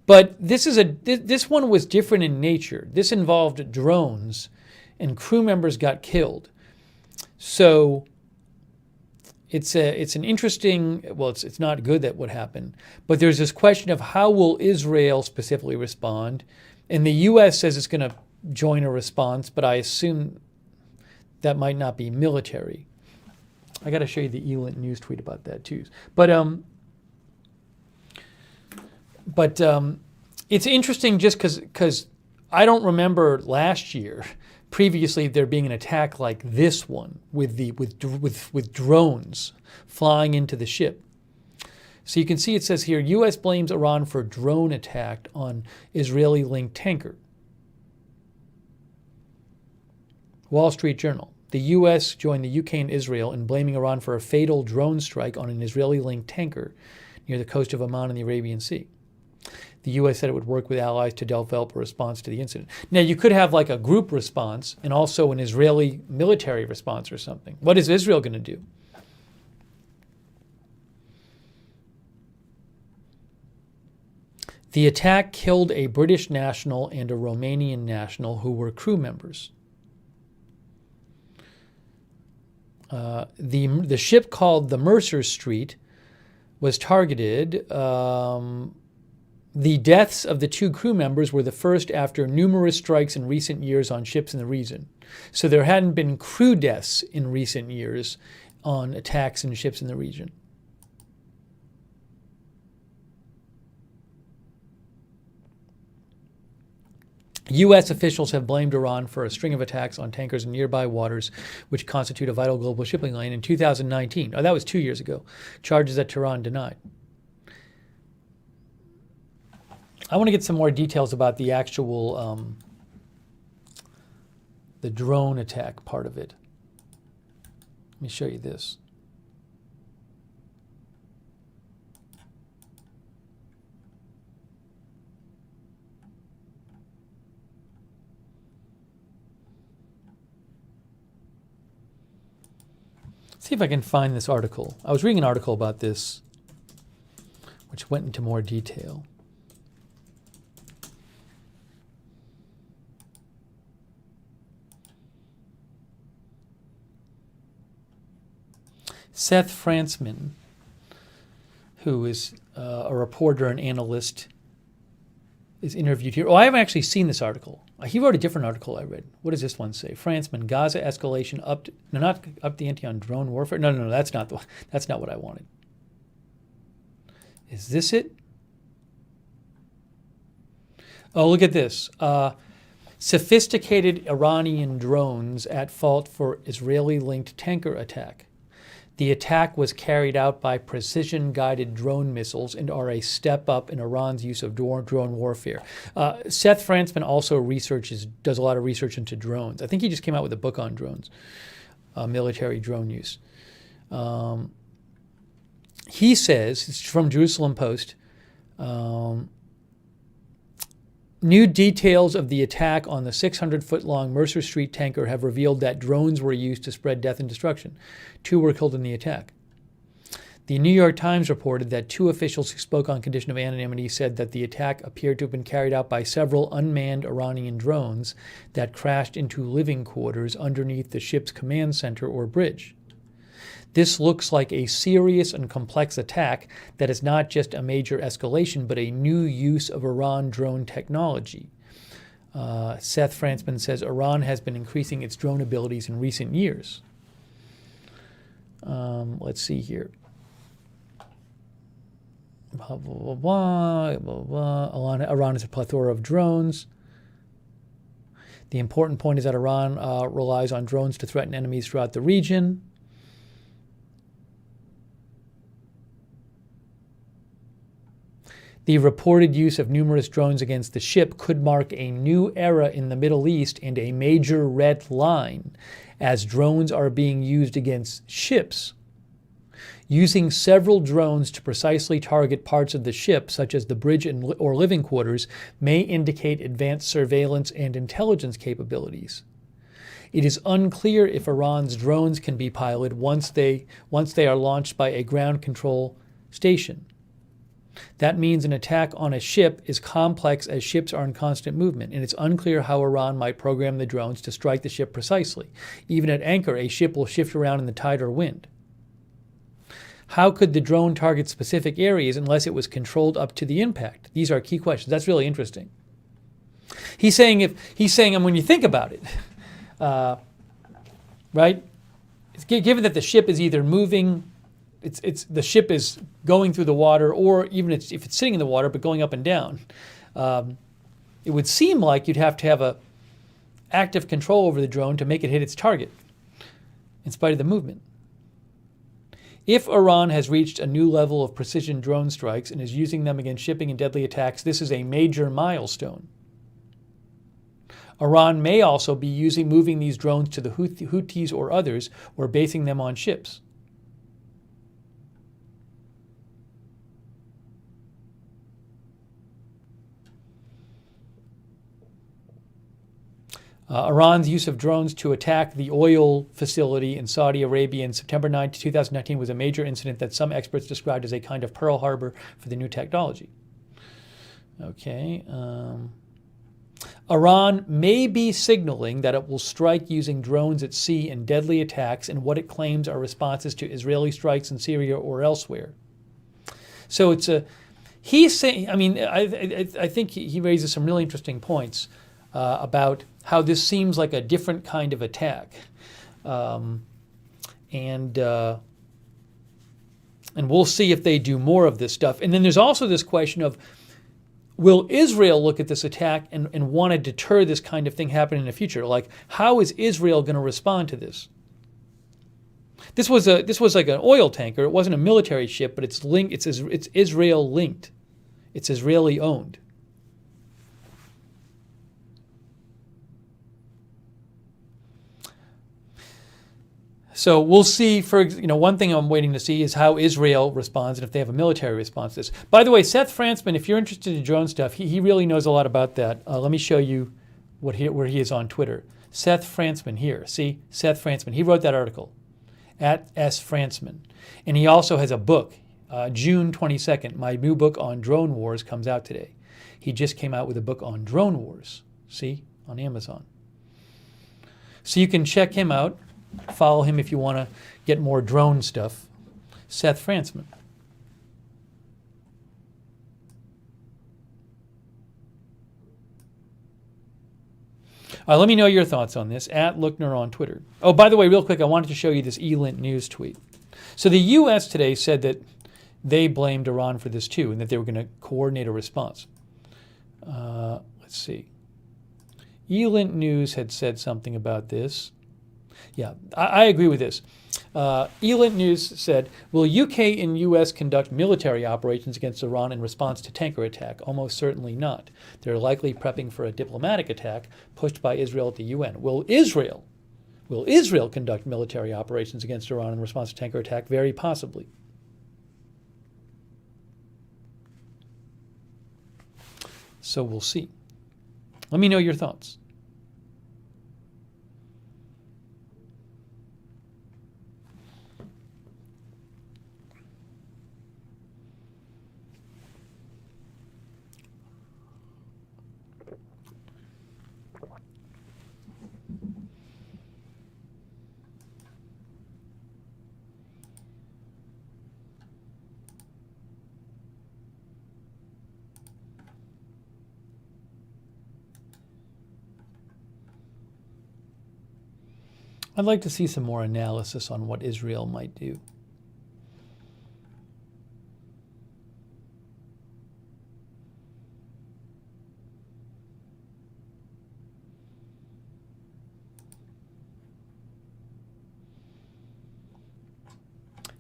But this one was different in nature. This involved drones, and crew members got killed. So it's an interesting, well, it's not good that would happen, but there's this question of how will Israel specifically respond? And the U.S. says it's going to join a response, but I assume that might not be military. I got to show you the Elint News tweet about that too. But it's interesting just because I don't remember last year, previously there being an attack like this one with drones flying into the ship. So you can see it says here, U.S. blames Iran for drone attack on Israeli-linked tanker. Wall Street Journal. the U.S. joined the UK and Israel in blaming Iran for a fatal drone strike on an Israeli-linked tanker near the coast of Oman in the Arabian Sea. The U.S. said it would work with allies to develop a response to the incident. Now, you could have like a group response and also an Israeli military response or something. What is Israel going to do? The attack killed a British national and a Romanian national who were crew members. The ship called the Mercer Street was targeted. The deaths of the two crew members were the first after numerous strikes in recent years on ships in the region. So there hadn't been crew deaths in recent years on attacks in ships in the region. U.S. officials have blamed Iran for a string of attacks on tankers in nearby waters, which constitute a vital global shipping lane in 2019. Oh, that was 2 years ago. Charges that Tehran denied. I want to get some more details about the actual the drone attack part of it. Let me show you this. See if I can find this article. I was reading an article about this, which went into more detail. Seth Frantzman, who is a reporter and analyst, is interviewed here. Oh, I haven't actually seen this article. He wrote a different article I read. What does this one say? Frantzman, Gaza escalation not up the ante on drone warfare. No, that's not what I wanted. Is this it? Oh, look at this. Sophisticated Iranian drones at fault for Israeli-linked tanker attack. The attack was carried out by precision-guided drone missiles and are a step up in Iran's use of drone warfare. Seth Frantzman also does a lot of research into drones. I think he just came out with a book on drones, military drone use. He says, it's from Jerusalem Post, new details of the attack on the 600-foot-long Mercer Street tanker have revealed that drones were used to spread death and destruction. 2 were killed in the attack. The New York Times reported that 2 officials who spoke on condition of anonymity said that the attack appeared to have been carried out by several unmanned Iranian drones that crashed into living quarters underneath the ship's command center or bridge. This looks like a serious and complex attack that is not just a major escalation, but a new use of Iran drone technology. Seth Frantzman says Iran has been increasing its drone abilities in recent years. Let's see here. Blah, blah, blah, blah, blah, blah. Iran has a plethora of drones. The important point is that Iran relies on drones to threaten enemies throughout the region. The reported use of numerous drones against the ship could mark a new era in the Middle East and a major red line, as drones are being used against ships. Using several drones to precisely target parts of the ship, such as the bridge or living quarters, may indicate advanced surveillance and intelligence capabilities. It is unclear if Iran's drones can be piloted once they are launched by a ground control station. That means an attack on a ship is complex as ships are in constant movement, and it's unclear how Iran might program the drones to strike the ship precisely. Even at anchor, a ship will shift around in the tide or wind. How could the drone target specific areas unless it was controlled up to the impact? These are key questions. That's really interesting. He's saying, and when you think about it, right? Given that the ship is either moving, the ship is going through the water, or even if it's sitting in the water but going up and down, it would seem like you'd have to have a active control over the drone to make it hit its target, in spite of the movement. If Iran has reached a new level of precision drone strikes and is using them against shipping and deadly attacks, this is a major milestone. Iran may also be moving these drones to the Houthis or others, or basing them on ships. Iran's use of drones to attack the oil facility in Saudi Arabia in September 9, 2019 was a major incident that some experts described as a kind of Pearl Harbor for the new technology. Okay. Iran may be signaling that it will strike using drones at sea in deadly attacks in what it claims are responses to Israeli strikes in Syria or elsewhere. So he's saying, I think he raises some really interesting points about how this seems like a different kind of attack. And we'll see if they do more of this stuff. And then there's also this question of, will Israel look at this attack and want to deter this kind of thing happening in the future? Like, how is Israel going to respond to this? This was like an oil tanker. It wasn't a military ship, but it's linked. It's Israel linked. It's Israeli owned. So we'll see. One thing I'm waiting to see is how Israel responds and if they have a military response to this. By the way, Seth Frantzman, if you're interested in drone stuff, he really knows a lot about that. Let me show you where he is on Twitter. Seth Frantzman here. See, Seth Frantzman. He wrote that article at S. Frantzman. And he also has a book, June 22nd. My new book on drone wars comes out today. He just came out with a book on drone wars. See, on Amazon. So you can check him out. Follow him if you want to get more drone stuff. Seth Frantzman. Let me know your thoughts on this, at Lookner on Twitter. Oh, by the way, real quick, I wanted to show you this eLint News tweet. So the U.S. today said that they blamed Iran for this too, and that they were going to coordinate a response. Let's see. eLint News had said something about this. Yeah, I agree with this. eLint News said, will UK and US conduct military operations against Iran in response to tanker attack? Almost certainly not. They're likely prepping for a diplomatic attack pushed by Israel at the UN. Will Israel conduct military operations against Iran in response to tanker attack? Very possibly. So we'll see. Let me know your thoughts. I'd like to see some more analysis on what Israel might do.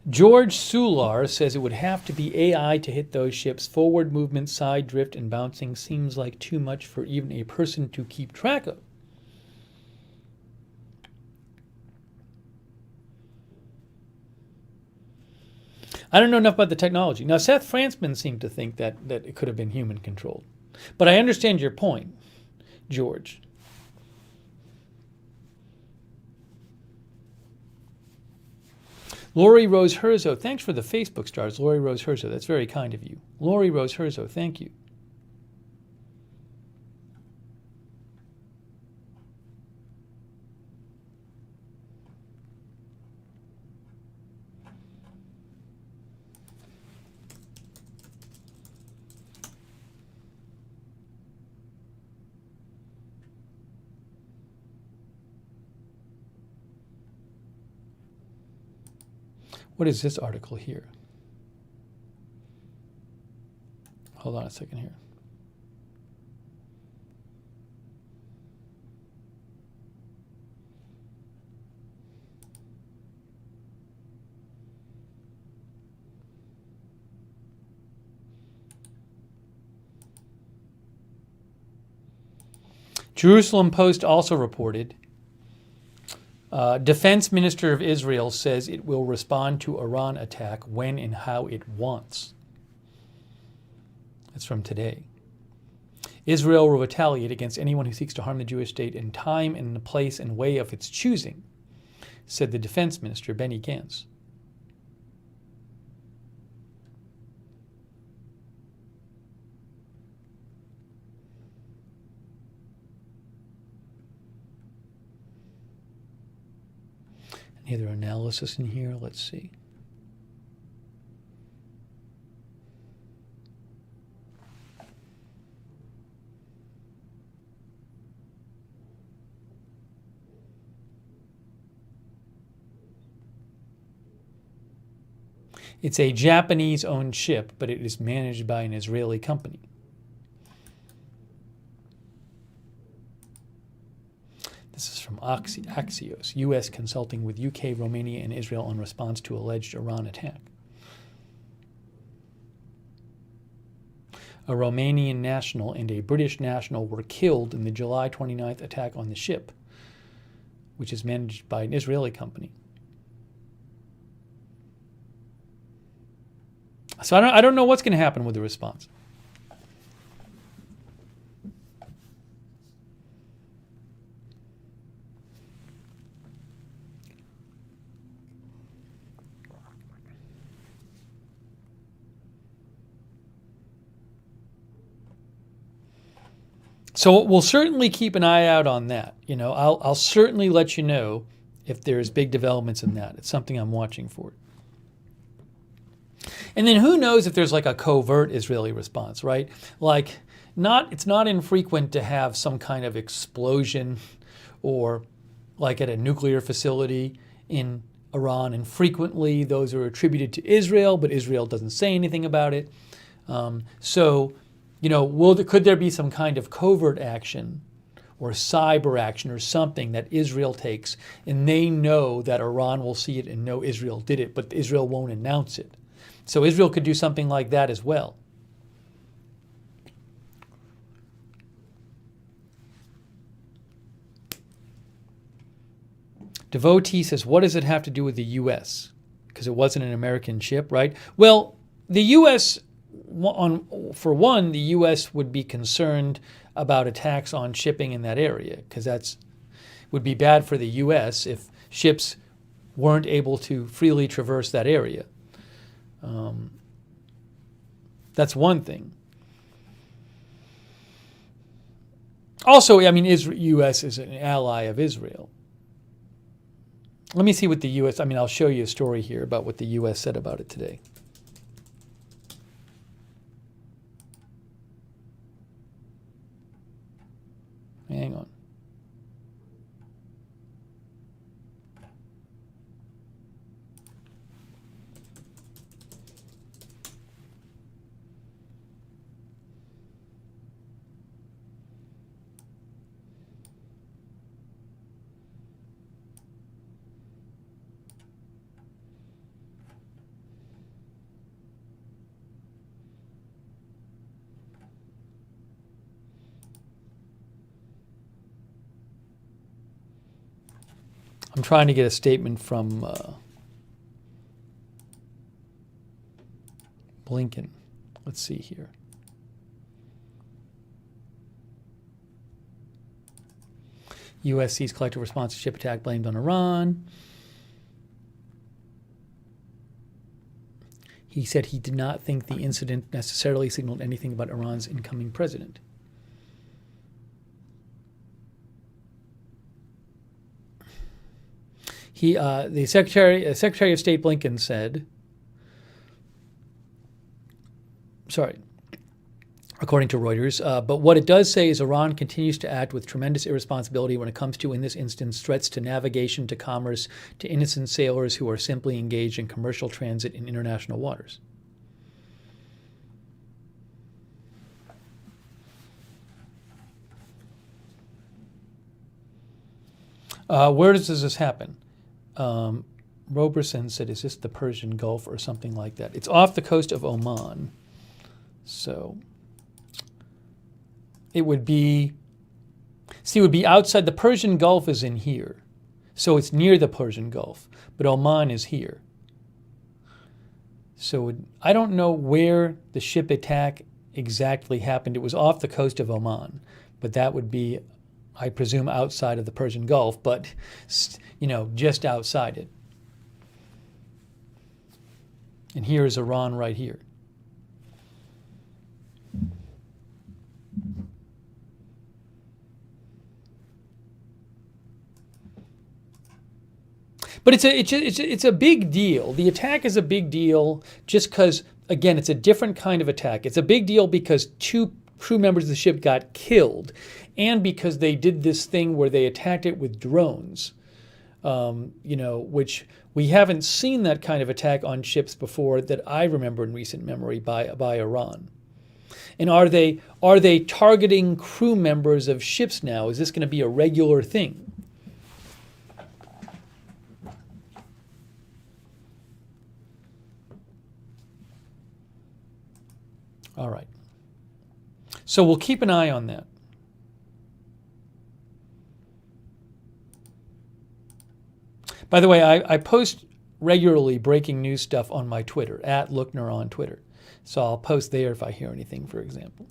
George Sular says it would have to be AI to hit those ships. Forward movement, side drift, and bouncing seems like too much for even a person to keep track of. I don't know enough about the technology. Now, Seth Frantzman seemed to think that it could have been human controlled. But I understand your point, George. Lori Rose Herzo, thanks for the Facebook stars, Lori Rose Herzo. That's very kind of you. Lori Rose Herzo, thank you. What is this article here? Hold on a second here. Jerusalem Post also reported, Defense Minister of Israel says it will respond to Iran attack when and how it wants. That's from today. Israel will retaliate against anyone who seeks to harm the Jewish state in time and in the place and way of its choosing, said the Defense Minister, Benny Gantz. Any other analysis in here? Let's see. It's a Japanese-owned ship, but it is managed by an Israeli company. This is from Axios, U.S. consulting with UK, Romania, and Israel in response to alleged Iran attack. A Romanian national and a British national were killed in the July 29th attack on the ship, which is managed by an Israeli company. So I don't know what's going to happen with the response. So we'll certainly keep an eye out on that. I'll certainly let you know if there's big developments in that. It's something I'm watching for. And then who knows if there's like a covert Israeli response, right? Like, it's not infrequent to have some kind of explosion or like at a nuclear facility in Iran, and frequently those are attributed to Israel, but Israel doesn't say anything about it. Could there be some kind of covert action or cyber action or something that Israel takes, and they know that Iran will see it and know Israel did it, but Israel won't announce it? So Israel could do something like that as well. Devotee says, what does it have to do with the U.S.? Because it wasn't an American ship, right? Well, the U.S., for one, the U.S. would be concerned about attacks on shipping in that area, because would be bad for the U.S. if ships weren't able to freely traverse that area. That's one thing. Also, U.S. is an ally of Israel. Let me see what the U.S. I'll show you a story here about what the U.S. said about it today. Hang on. I'm trying to get a statement from Blinken. Let's see here. U.S. sees collective response to ship attack blamed on Iran. He said he did not think the incident necessarily signaled anything about Iran's incoming president. The Secretary of State Blinken said, according to Reuters, but what it does say is Iran continues to act with tremendous irresponsibility when it comes to, in this instance, threats to navigation, to commerce, to innocent sailors who are simply engaged in commercial transit in international waters. Where does this happen? Roberson said, is this the Persian Gulf or something like that? It's off the coast of Oman. So it would be See, it would be outside. The Persian Gulf is in here. So it's near the Persian Gulf. But Oman is here. So I don't know where the ship attack exactly happened. It was off the coast of Oman. But that would be, I presume, outside of the Persian Gulf. But, just outside it. And here is Iran right here. But it's a big deal. The attack is a big deal just because, again, it's a different kind of attack. It's a big deal because 2 crew members of the ship got killed, and because they did this thing where they attacked it with drones, which we haven't seen that kind of attack on ships before that I remember in recent memory by Iran. And are they targeting crew members of ships now? Is this going to be a regular thing? All right. So we'll keep an eye on that. By the way, I post regularly breaking news stuff on my Twitter, @Lookner on Twitter. So I'll post there if I hear anything, for example.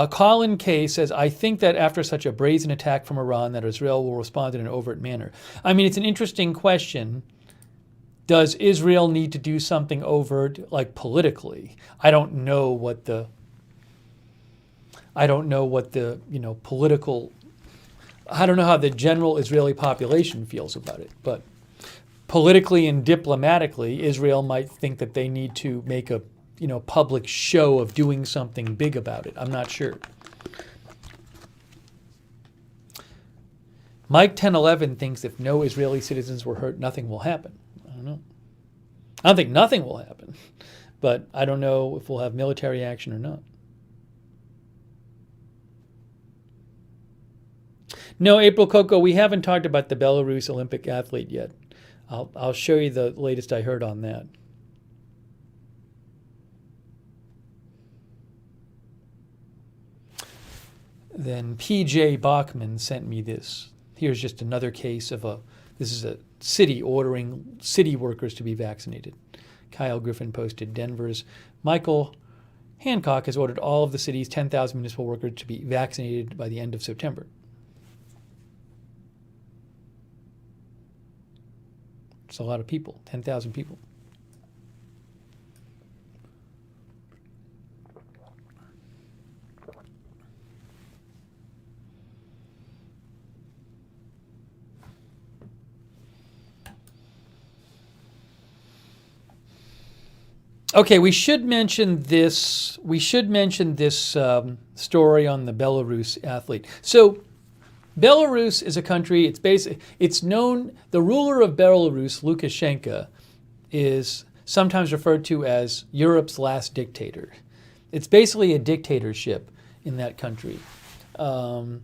Colin K. says, I think that after such a brazen attack from Iran that Israel will respond in an overt manner. I mean, it's an interesting question. Does Israel need to do something overt, like politically? I don't know what the political, I don't know how the general Israeli population feels about it, but politically and diplomatically, Israel might think that they need to make a, public show of doing something big about it. I'm not sure. Mike 1011 thinks if no Israeli citizens were hurt, nothing will happen. I don't know. I don't think nothing will happen, but I don't know if we'll have military action or not. No, April Coco, we haven't talked about the Belarus Olympic athlete yet. I'll show you the latest I heard on that. Then PJ Bachman sent me this. Here's just another case of this is a city ordering city workers to be vaccinated. Kyle Griffin posted Denver's Michael Hancock has ordered all of the city's 10,000 municipal workers to be vaccinated by the end of September. It's a lot of people, 10,000 people. Okay, we should mention this. Story on the Belarus athlete. So, Belarus is a country. It's known. The ruler of Belarus, Lukashenko, is sometimes referred to as Europe's last dictator. It's basically a dictatorship in that country, and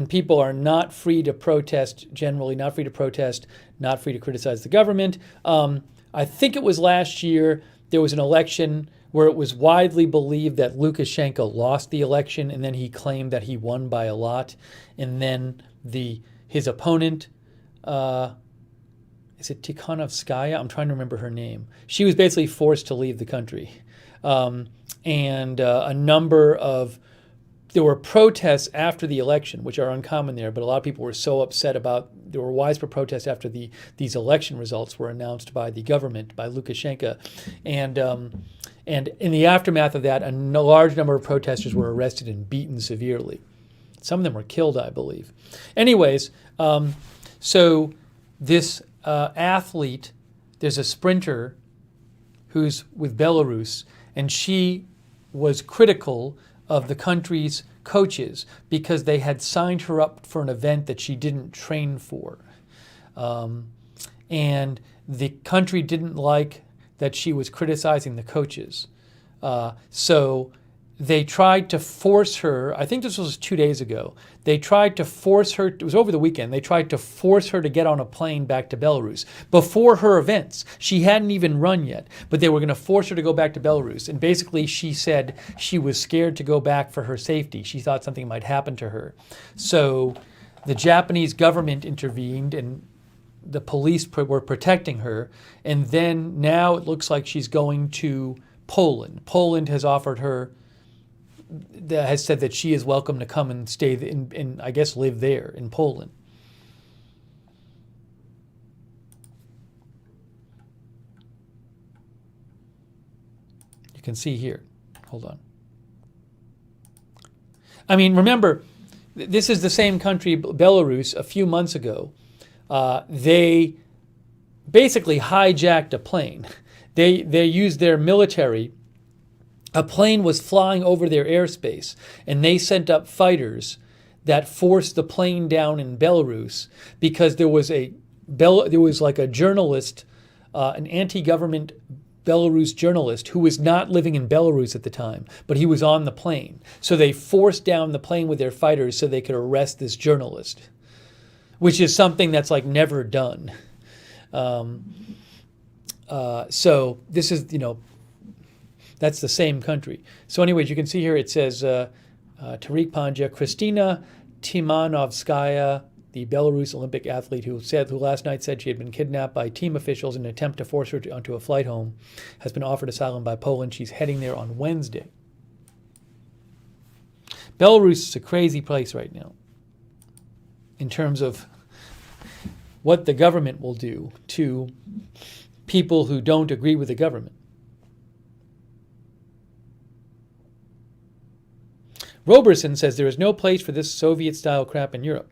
people are not free to protest. Generally, not free to protest, not free to criticize the government. I think it was last year. There was an election where it was widely believed that Lukashenko lost the election, and then he claimed that he won by a lot. And then his opponent, is it Tikhanovskaya? I'm trying to remember her name. She was basically forced to leave the country. There were protests after the election, which are uncommon there, but a lot of people were so upset there were widespread protests after these election results were announced by the government, by Lukashenko. And in the aftermath of that, a large number of protesters were arrested and beaten severely. Some of them were killed, I believe. Anyways, so this athlete, there's a sprinter who's with Belarus, and she was critical of the country's coaches because they had signed her up for an event that she didn't train for. And the country didn't like that she was criticizing the coaches. So they tried to force her, I think this was 2 days ago, they tried to force her, it was over the weekend, they tried to force her to get on a plane back to Belarus before her events. She hadn't even run yet, but they were going to force her to go back to Belarus. And basically she said she was scared to go back for her safety. She thought something might happen to her. So the Japanese government intervened and the police were protecting her. And then now it looks like she's going to Poland. Poland has offered her, has said that she is welcome to come and stay in, I guess, live there in Poland. You can see here. Hold on. I mean, remember, this is the same country, Belarus, a few months ago. They basically hijacked a plane. They used their military. A plane was flying over their airspace, and they sent up fighters that forced the plane down in Belarus because there was like a journalist, an anti-government Belarus journalist who was not living in Belarus at the time, but he was on the plane. So they forced down the plane with their fighters so they could arrest this journalist, which is something that's like never done. So this is, that's the same country. So anyways, you can see here it says Tariq Panja, Kristina Timanovskaya, the Belarus Olympic athlete who last night said she had been kidnapped by team officials in an attempt to force her onto a flight home, has been offered asylum by Poland. She's heading there on Wednesday. Belarus is a crazy place right now in terms of what the government will do to people who don't agree with the government. Roberson says there is no place for this Soviet-style crap in Europe.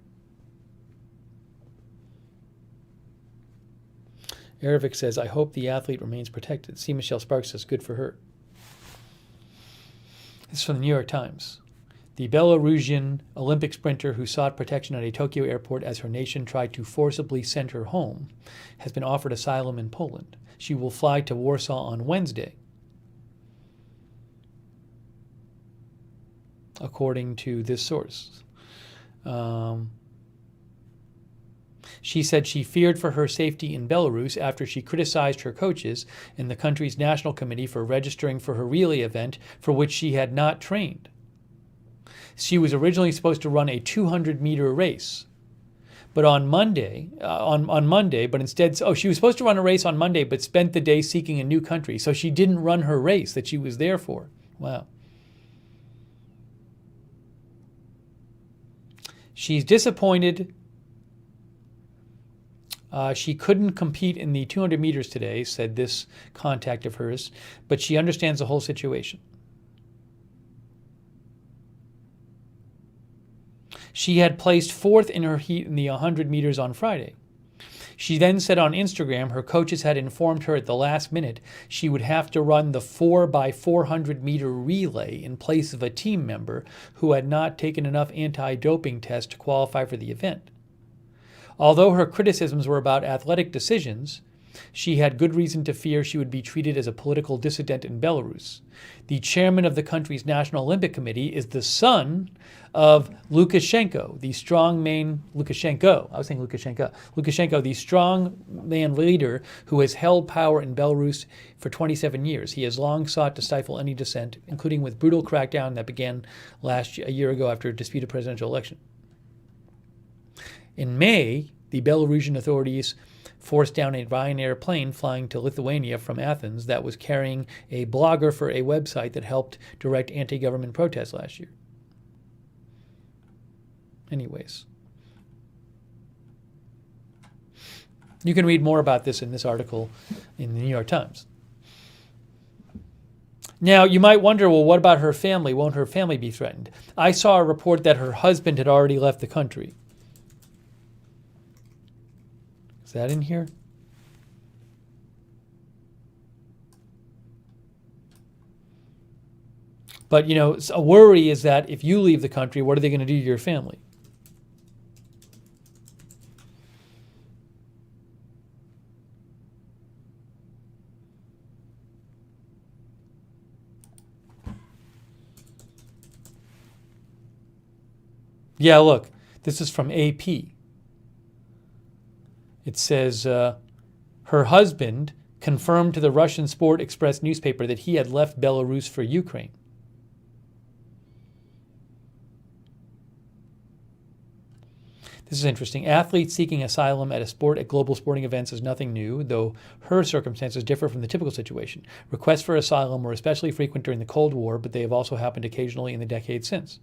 Erevic says, I hope the athlete remains protected. C. Michelle Sparks says, good for her. This is from the New York Times. The Belarusian Olympic sprinter who sought protection at a Tokyo airport as her nation tried to forcibly send her home has been offered asylum in Poland. She will fly to Warsaw on Wednesday, according to this source. She said she feared for her safety in Belarus after she criticized her coaches in the country's national committee for registering for her relay event for which she had not trained. She was originally supposed to run a 200-meter race, but on Monday, but instead, she was supposed to run a race on Monday, but spent the day seeking a new country. So she didn't run her race that she was there for. Wow. She's disappointed. She couldn't compete in the 200 meters today, said this contact of hers, but she understands the whole situation. She had placed fourth in her heat in the 100 meters on Friday. She then said on Instagram her coaches had informed her at the last minute she would have to run the 4x400 meter relay in place of a team member who had not taken enough anti-doping tests to qualify for the event. Although her criticisms were about athletic decisions, she had good reason to fear she would be treated as a political dissident in Belarus. The chairman of the country's National Olympic Committee is the son of Lukashenko, the strongman leader who has held power in Belarus for 27 years. He has long sought to stifle any dissent, including with brutal crackdown that began a year ago after a disputed presidential election. In May, the Belarusian authorities forced down a Ryanair plane flying to Lithuania from Athens that was carrying a blogger for a website that helped direct anti-government protests last year. Anyways, you can read more about this in this article in the New York Times. Now, you might wonder, well, what about her family? Won't her family be threatened? I saw a report that her husband had already left the country. Is that in here? But, a worry is that if you leave the country, what are they going to do to your family? Yeah, look, this is from AP. It says her husband confirmed to the Russian Sport Express newspaper that he had left Belarus for Ukraine. This is interesting. Athletes seeking asylum at global sporting events is nothing new, though her circumstances differ from the typical situation. Requests for asylum were especially frequent during the Cold War, but they have also happened occasionally in the decades since.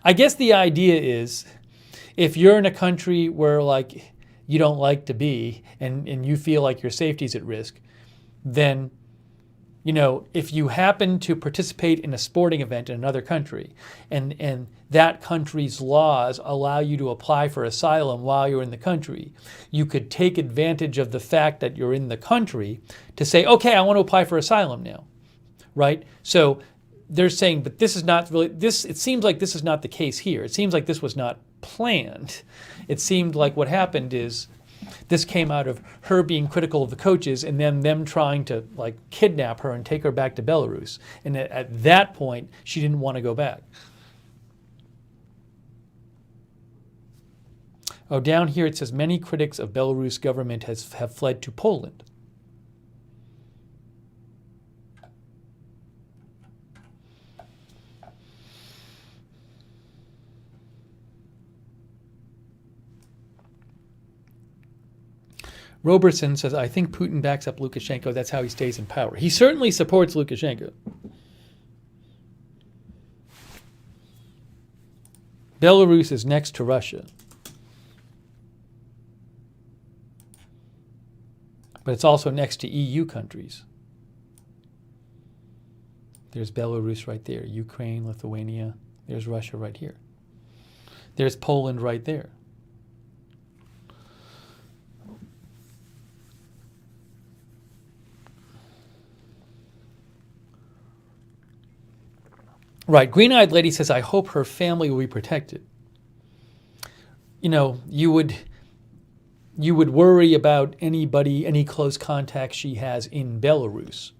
I guess the idea is, if you're in a country where like you don't like to be and you feel like your safety's at risk, then if you happen to participate in a sporting event in another country and that country's laws allow you to apply for asylum while you're in the country, you could take advantage of the fact that you're in the country to say, okay, I want to apply for asylum now, right? So they're saying, but this is not really, it seems like this is not the case here. It seems like this was not planned. It seemed like what happened is this came out of her being critical of the coaches and then them trying to like kidnap her and take her back to Belarus. And at that point, she didn't want to go back. Oh, down here it says many critics of Belarus government have fled to Poland. Robertson says, I think Putin backs up Lukashenko. That's how he stays in power. He certainly supports Lukashenko. Belarus is next to Russia. But it's also next to EU countries. There's Belarus right there. Ukraine, Lithuania. There's Russia right here. There's Poland right there. Right. Green-eyed lady says, I hope her family will be protected. You would worry about anybody, any close contacts she has in Belarus.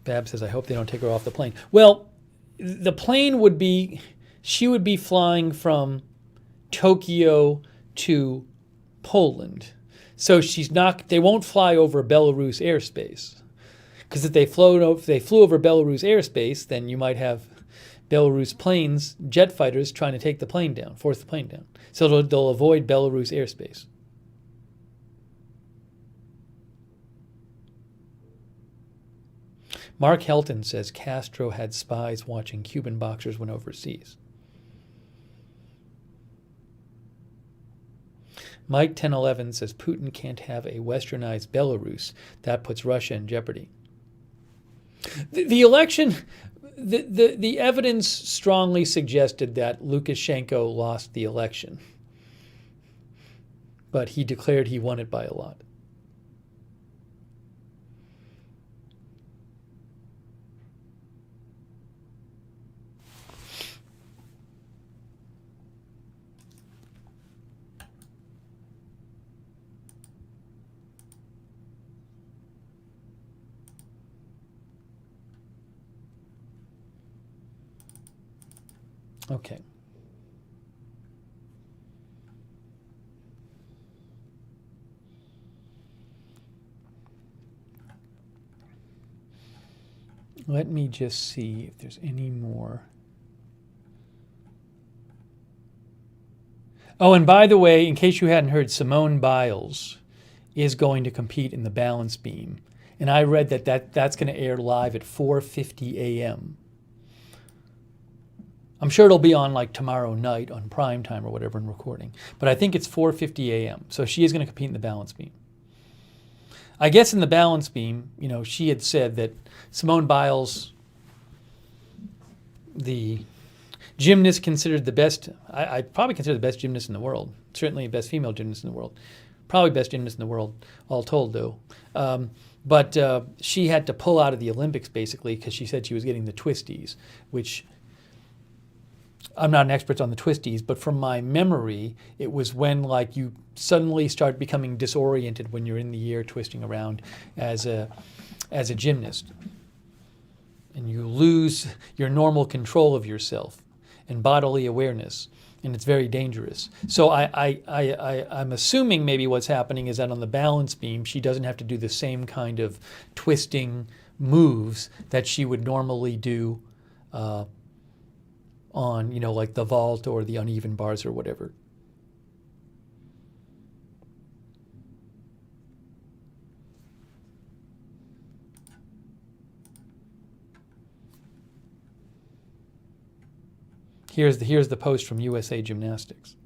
Bab says, I hope they don't take her off the plane. Well, the plane would be, she would be flying from Tokyo to Poland. So they won't fly over Belarus airspace. Because if they flew over Belarus airspace, then you might have Belarus planes, jet fighters trying to take the plane down, force the plane down. So they'll avoid Belarus airspace. Mark Helton says Castro had spies watching Cuban boxers when overseas. Mike 1011 says Putin can't have a westernized Belarus. That puts Russia in jeopardy. The election, the evidence strongly suggested that Lukashenko lost the election. But he declared he won it by a lot. Okay. Let me just see if there's any more. Oh, and by the way, in case you hadn't heard, Simone Biles is going to compete in the balance beam. And I read that's going to air live at 4:50 a.m. I'm sure it'll be on like tomorrow night on prime time or whatever in recording. But I think it's 4:50 a.m. So she is going to compete in the balance beam. I guess in the balance beam, she had said that Simone Biles, the gymnast considered the best, I'd probably consider the best gymnast in the world. Certainly best female gymnast in the world. Probably best gymnast in the world, all told, though. But she had to pull out of the Olympics, basically, because she said she was getting the twisties, which I'm not an expert on the twisties, but from my memory, it was when like you suddenly start becoming disoriented when you're in the air twisting around as a gymnast, and you lose your normal control of yourself and bodily awareness, and it's very dangerous. So I'm assuming maybe what's happening is that on the balance beam, she doesn't have to do the same kind of twisting moves that she would normally do on, like the vault or the uneven bars or whatever. Here's the post from USA Gymnastics.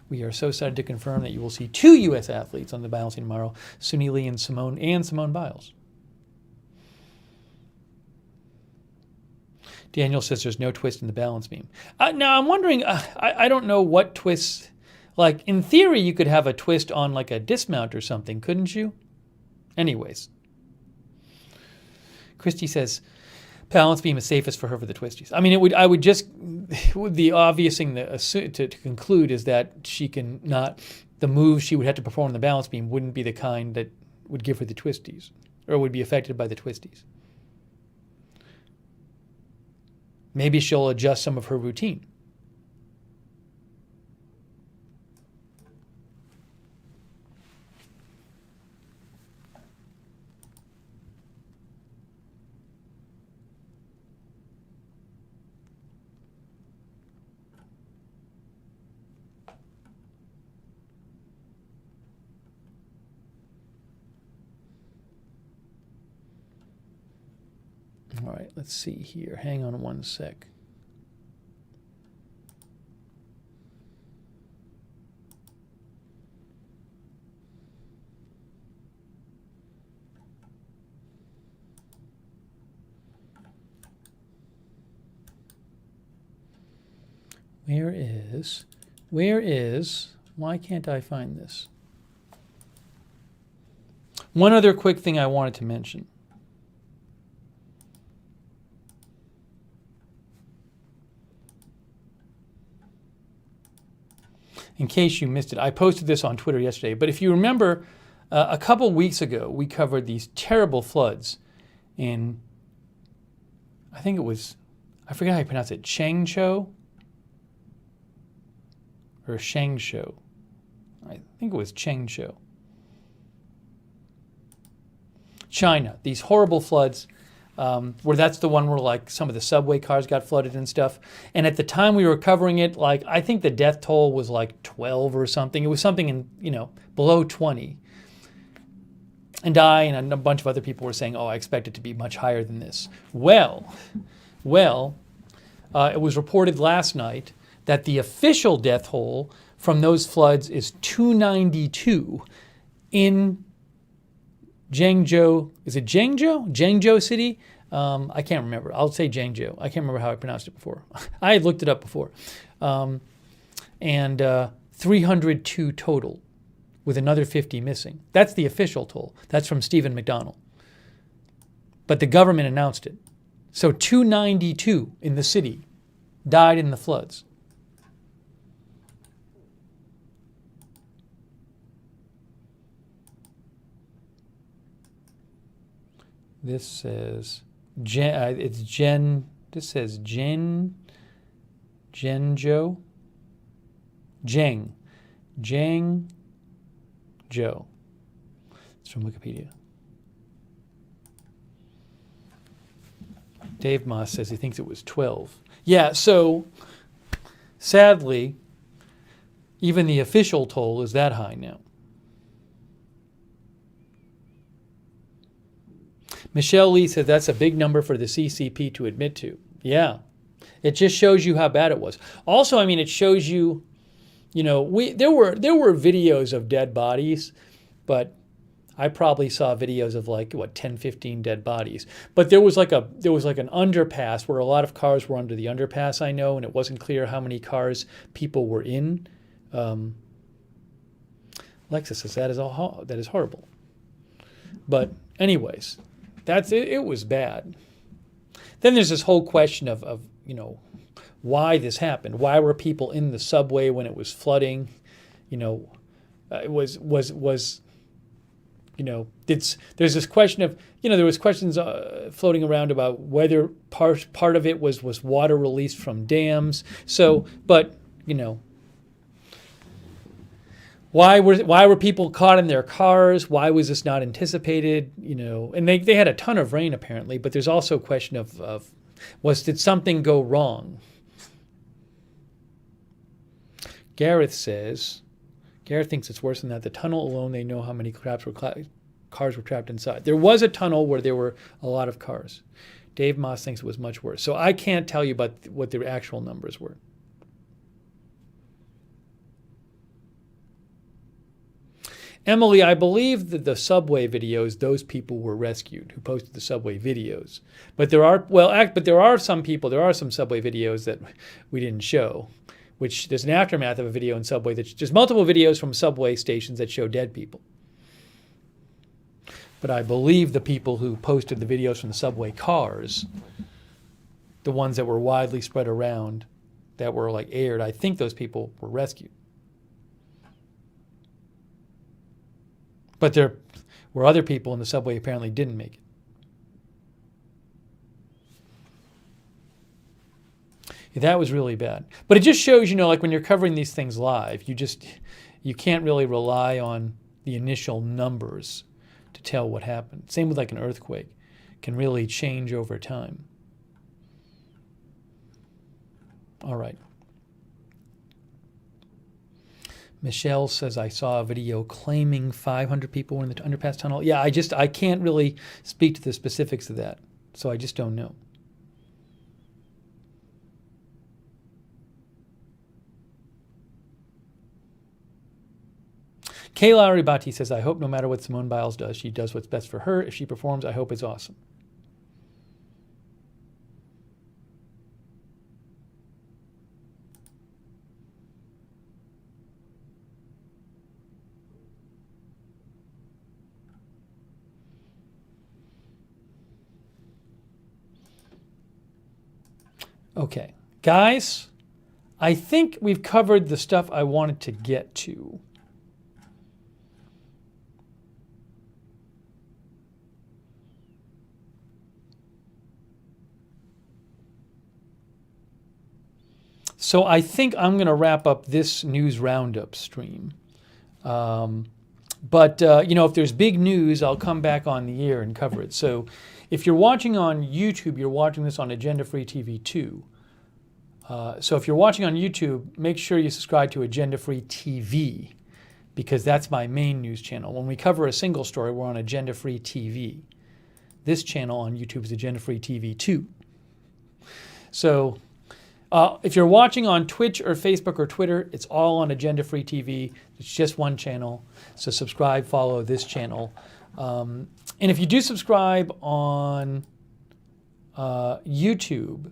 We are so excited to confirm that you will see 2 U.S. athletes on the balancing tomorrow, Suni Lee and Simone Biles. Daniel says there's no twist in the balance beam. Now I'm wondering, I don't know what twists, like in theory you could have a twist on like a dismount or something, couldn't you? Anyways. Christy says, balance beam is safest for her for the twisties. I mean, the obvious thing to conclude is that she can not, the moves she would have to perform on the balance beam wouldn't be the kind that would give her the twisties, or would be affected by the twisties. Maybe she'll adjust some of her routine. All right, let's see here. Hang on one sec. Where is, why can't I find this? One other quick thing I wanted to mention. In case you missed it, I posted this on Twitter yesterday, but if you remember, a couple weeks ago, we covered these terrible floods in, I think it was, I forget how you pronounce it, Changzhou? Or Shangzhou. I think it was Changzhou. China, these horrible floods, where that's the one where like some of the subway cars got flooded and stuff. And at the time we were covering it, like I think the death toll was like 12 or something. It was something in, below 20. And I and a bunch of other people were saying, oh, I expect it to be much higher than this. Well, it was reported last night that the official death toll from those floods is 292 in Zhengzhou. Is it Zhengzhou? Zhengzhou City? I can't remember. I'll say Zhengzhou. I can't remember how I pronounced it before. I had looked it up before. And 302 total, with another 50 missing. That's the official toll. That's from Stephen McDonnell. But the government announced it. So 292 in the city died in the floods. This says Zhengzhou. It's from Wikipedia. Dave Moss says he thinks it was 12. Yeah, so sadly, even the official toll is that high now. Michelle Lee said that's a big number for the CCP to admit to. Yeah, it just shows you how bad it was. Also, I mean, it shows you, there were videos of dead bodies, but I probably saw videos of 10, 15 dead bodies. But there was like an underpass where a lot of cars were under the underpass, I know, and it wasn't clear how many cars people were in. Lexus says that is horrible. But anyways, that's it. It was bad. Then there's this whole question of why this happened. Why were people in the subway when it was flooding? It was there's this question of, there was questions floating around about whether part of it was water released from dams. So, but, why were people caught in their cars? Why was this not anticipated? And they had a ton of rain apparently, but there's also a question of did something go wrong? Gareth thinks it's worse than that. The tunnel alone, they know how many cars were trapped inside. There was a tunnel where there were a lot of cars. Dave Moss thinks it was much worse. So I can't tell you about what the actual numbers were. Emily, I believe that the subway videos, those people were rescued who posted the subway videos. But there are some subway videos that we didn't show, which there's an aftermath of a video in subway there's multiple videos from subway stations that show dead people. But I believe the people who posted the videos from the subway cars, the ones that were widely spread around, that were aired, I think those people were rescued. But there were other people in the subway who apparently didn't make it. Yeah, that was really bad. But it just shows, when you're covering these things live, you can't really rely on the initial numbers to tell what happened. Same with an earthquake. It can really change over time. All right. Michelle says, I saw a video claiming 500 people were in the underpass tunnel. Yeah, I can't really speak to the specifics of that, so I just don't know. Kayla Aribati says, I hope no matter what Simone Biles does, she does what's best for her. If she performs, I hope it's awesome. Okay, guys, I think we've covered the stuff I wanted to get to. So I think I'm going to wrap up this news roundup stream. But if there's big news, I'll come back on the air and cover it. So if you're watching on YouTube, you're watching this on Agenda Free TV 2. So if you're watching on YouTube, make sure you subscribe to Agenda Free TV, because that's my main news channel. When we cover a single story, we're on Agenda Free TV. This channel on YouTube is Agenda Free TV 2. So if you're watching on Twitch or Facebook or Twitter, it's all on Agenda Free TV. It's just one channel. So subscribe, follow this channel. And if you do subscribe on YouTube,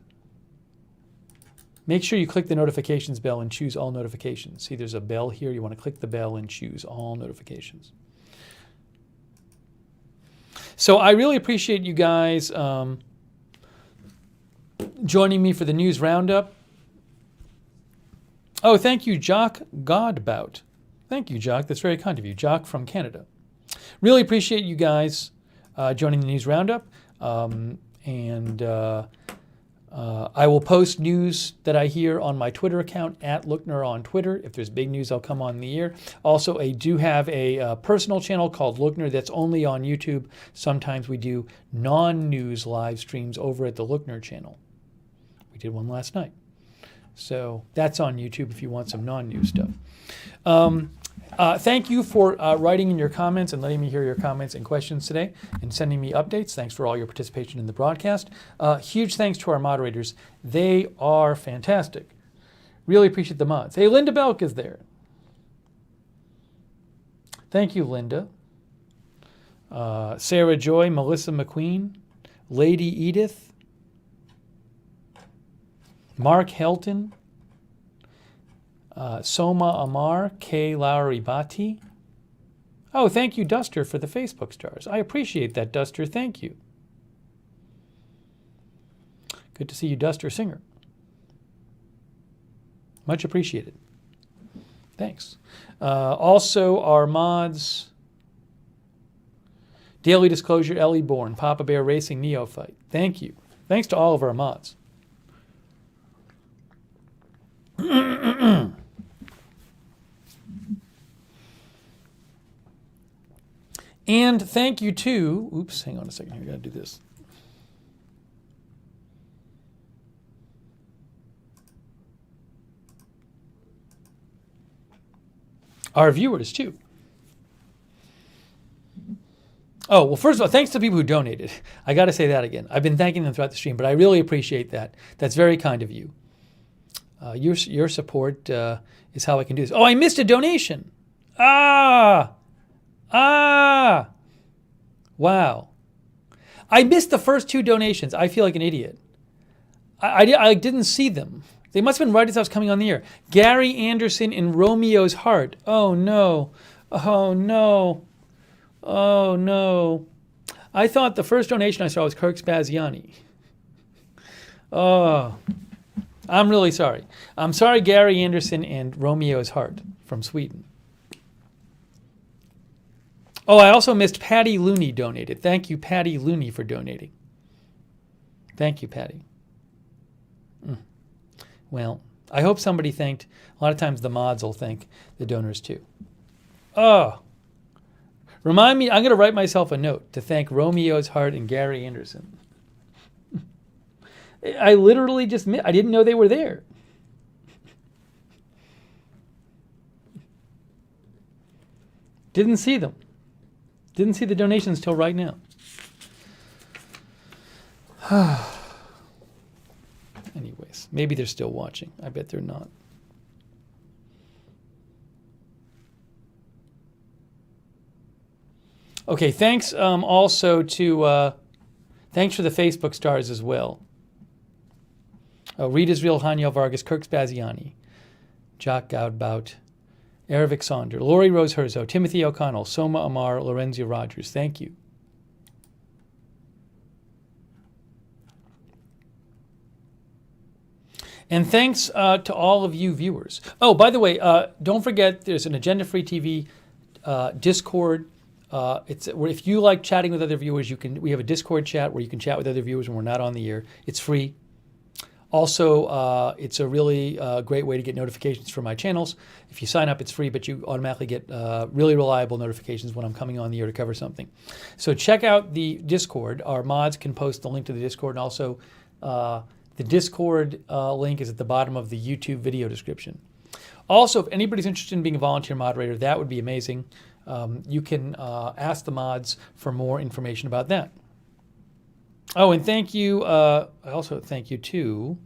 make sure you click the notifications bell and choose all notifications. See, there's a bell here. You want to click the bell and choose all notifications. So I really appreciate you guys joining me for the news roundup. Oh, thank you, Jock Godbout. Thank you, Jock. That's very kind of you. Jock from Canada. Really appreciate you guys joining the news roundup. I will post news that I hear on my Twitter account, @Lookner on Twitter. If there's big news, I'll come on the air. Also, I do have a personal channel called Lookner that's only on YouTube. Sometimes we do non-news live streams over at the Lookner channel. We did one last night. So that's on YouTube if you want some non-news stuff. Thank you for writing in your comments and letting me hear your comments and questions today and sending me updates. Thanks for all your participation in the broadcast. Huge thanks to our moderators. They are fantastic. Really appreciate the mods. Hey, Linda Belk is there. Thank you, Linda. Sarah Joy, Melissa McQueen, Lady Edith, Mark Helton, Soma Amar, K. Lowry Bati. Oh, thank you, Duster, for the Facebook stars. I appreciate that, Duster. Thank you. Good to see you, Duster Singer. Much appreciated. Thanks. Also, our mods, Daily Disclosure, Ellie Bourne, Papa Bear Racing, Neophyte. Thank you. Thanks to all of our mods. And thank you to, oops, hang on a second here, I gotta do this. Our viewers too. Oh, well, first of all, thanks to people who donated. I got to say that again. I've been thanking them throughout the stream, but I really appreciate that. That's very kind of you. Your support is how I can do this. Oh, I missed a donation. Wow. I missed the first 2 donations. I feel like an idiot. I didn't see them. They must have been right as I was coming on the air. Gary Anderson in Romeo's Heart. Oh, no. Oh, no. Oh, no. I thought the first donation I saw was Kirk Spaziani. Oh, I'm really sorry. I'm sorry, Gary Anderson and Romeo's Heart from Sweden. Oh, I also missed Patty Looney donated. Thank you, Patty Looney, for donating. Thank you, Patty. Well, I hope somebody thanked. A lot of times the mods will thank the donors too. Oh. Remind me, I'm going to write myself a note to thank Romeo's Heart and Gary Anderson. I literally just I didn't know they were there. Didn't see them. Didn't see the donations till right now. Anyways, maybe they're still watching. I bet they're not. Okay, thanks also to, thanks for the Facebook stars as well. Rita's Real, Haniel Vargas, Kirk Spaziani, Jock Goudbout, Ervik Sonder, Lori Rose Herzo, Timothy O'Connell, Soma Amar, Lorenzia Rogers. Thank you. And thanks to all of you viewers. Oh, by the way, don't forget there's an Agenda Free TV Discord. If you like chatting with other viewers, we have a Discord chat where you can chat with other viewers when we're not on the air. It's free. Also, it's a really great way to get notifications for my channels. If you sign up, it's free, but you automatically get really reliable notifications when I'm coming on the air to cover something. So check out the Discord. Our mods can post the link to the Discord, and also the Discord link is at the bottom of the YouTube video description. Also, if anybody's interested in being a volunteer moderator, that would be amazing. You can ask the mods for more information about that. Oh, and thank you. I also thank you to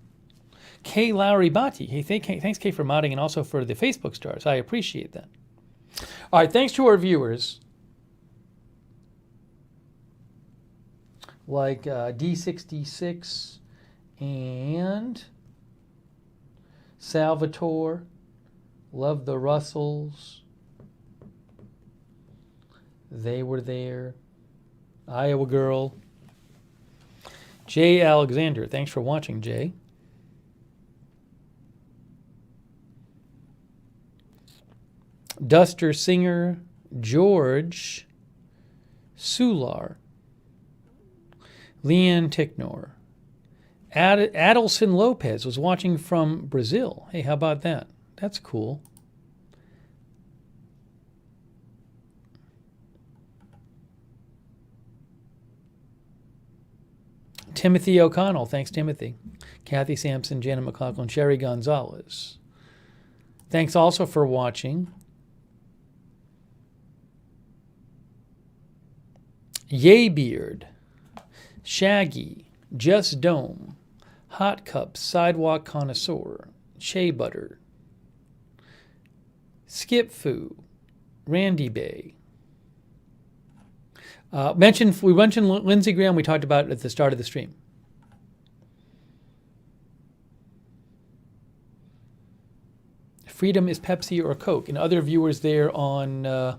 Kay Lowry Bati. Hey, thanks, Kay, for modding and also for the Facebook stars. I appreciate that. All right, thanks to our viewers like D66 and Salvatore. Love the Russells. They were there. Iowa Girl. Jay Alexander. Thanks for watching, Jay. Duster Singer. George. Sular. Leanne Ticknor. Adelson Lopez was watching from Brazil. Hey, how about that? That's cool. Timothy O'Connell. Thanks, Timothy. Kathy Sampson, Janet McLaughlin, Sherry Gonzalez. Thanks also for watching. Yaybeard. Shaggy. Just Dome. Hot Cup. Sidewalk Connoisseur. Shea Butter. Skip Foo. Randy Bay. We mentioned Lindsey Graham. We talked about it at the start of the stream. Freedom is Pepsi or Coke. And other viewers there on,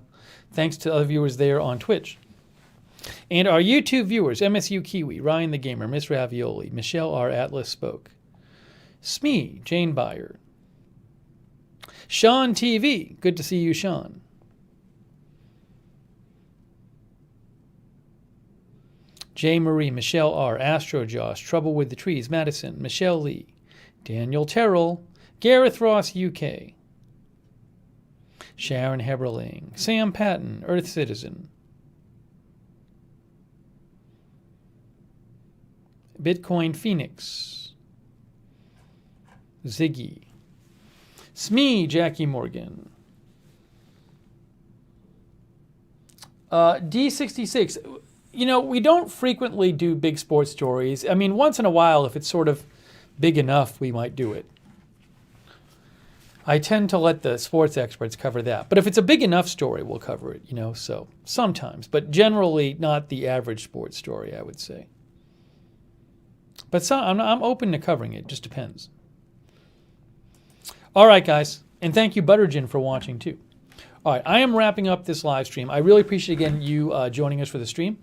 thanks to other viewers there on Twitch. And our YouTube viewers, MSU Kiwi, Ryan the Gamer, Miss Ravioli, Michelle R. Atlas Spoke, Smee, Jane Byer, Sean TV. Good to see you, Sean. J. Marie, Michelle R., Astro Josh, Trouble with the Trees, Madison, Michelle Lee, Daniel Terrell, Gareth Ross, UK, Sharon Heberling, Sam Patton, Earth Citizen, Bitcoin Phoenix, Ziggy, Smee, Jackie Morgan, D66. We don't frequently do big sports stories. I mean, once in a while, if it's sort of big enough, we might do it. I tend to let the sports experts cover that. But if it's a big enough story, we'll cover it, so sometimes. But generally not the average sports story, I would say. But I'm open to covering it. Just depends. All right, guys. And thank you, Buttergin, for watching, too. All right, I am wrapping up this live stream. I really appreciate, again, you joining us for the stream.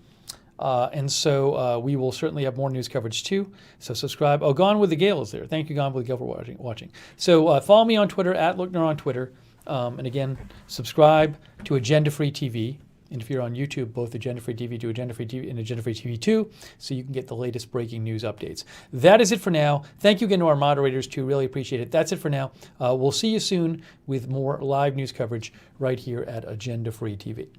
And so we will certainly have more news coverage too. So subscribe. Oh, Gone with the Gale is there. Thank you, Gone with the Gale, for watching. So follow me on Twitter, @LookNer on Twitter. And again, subscribe to Agenda Free TV. And if you're on YouTube, both Agenda Free TV to Agenda Free TV and Agenda Free TV 2, so you can get the latest breaking news updates. That is it for now. Thank you again to our moderators too. Really appreciate it. That's it for now. We'll see you soon with more live news coverage right here at Agenda Free TV.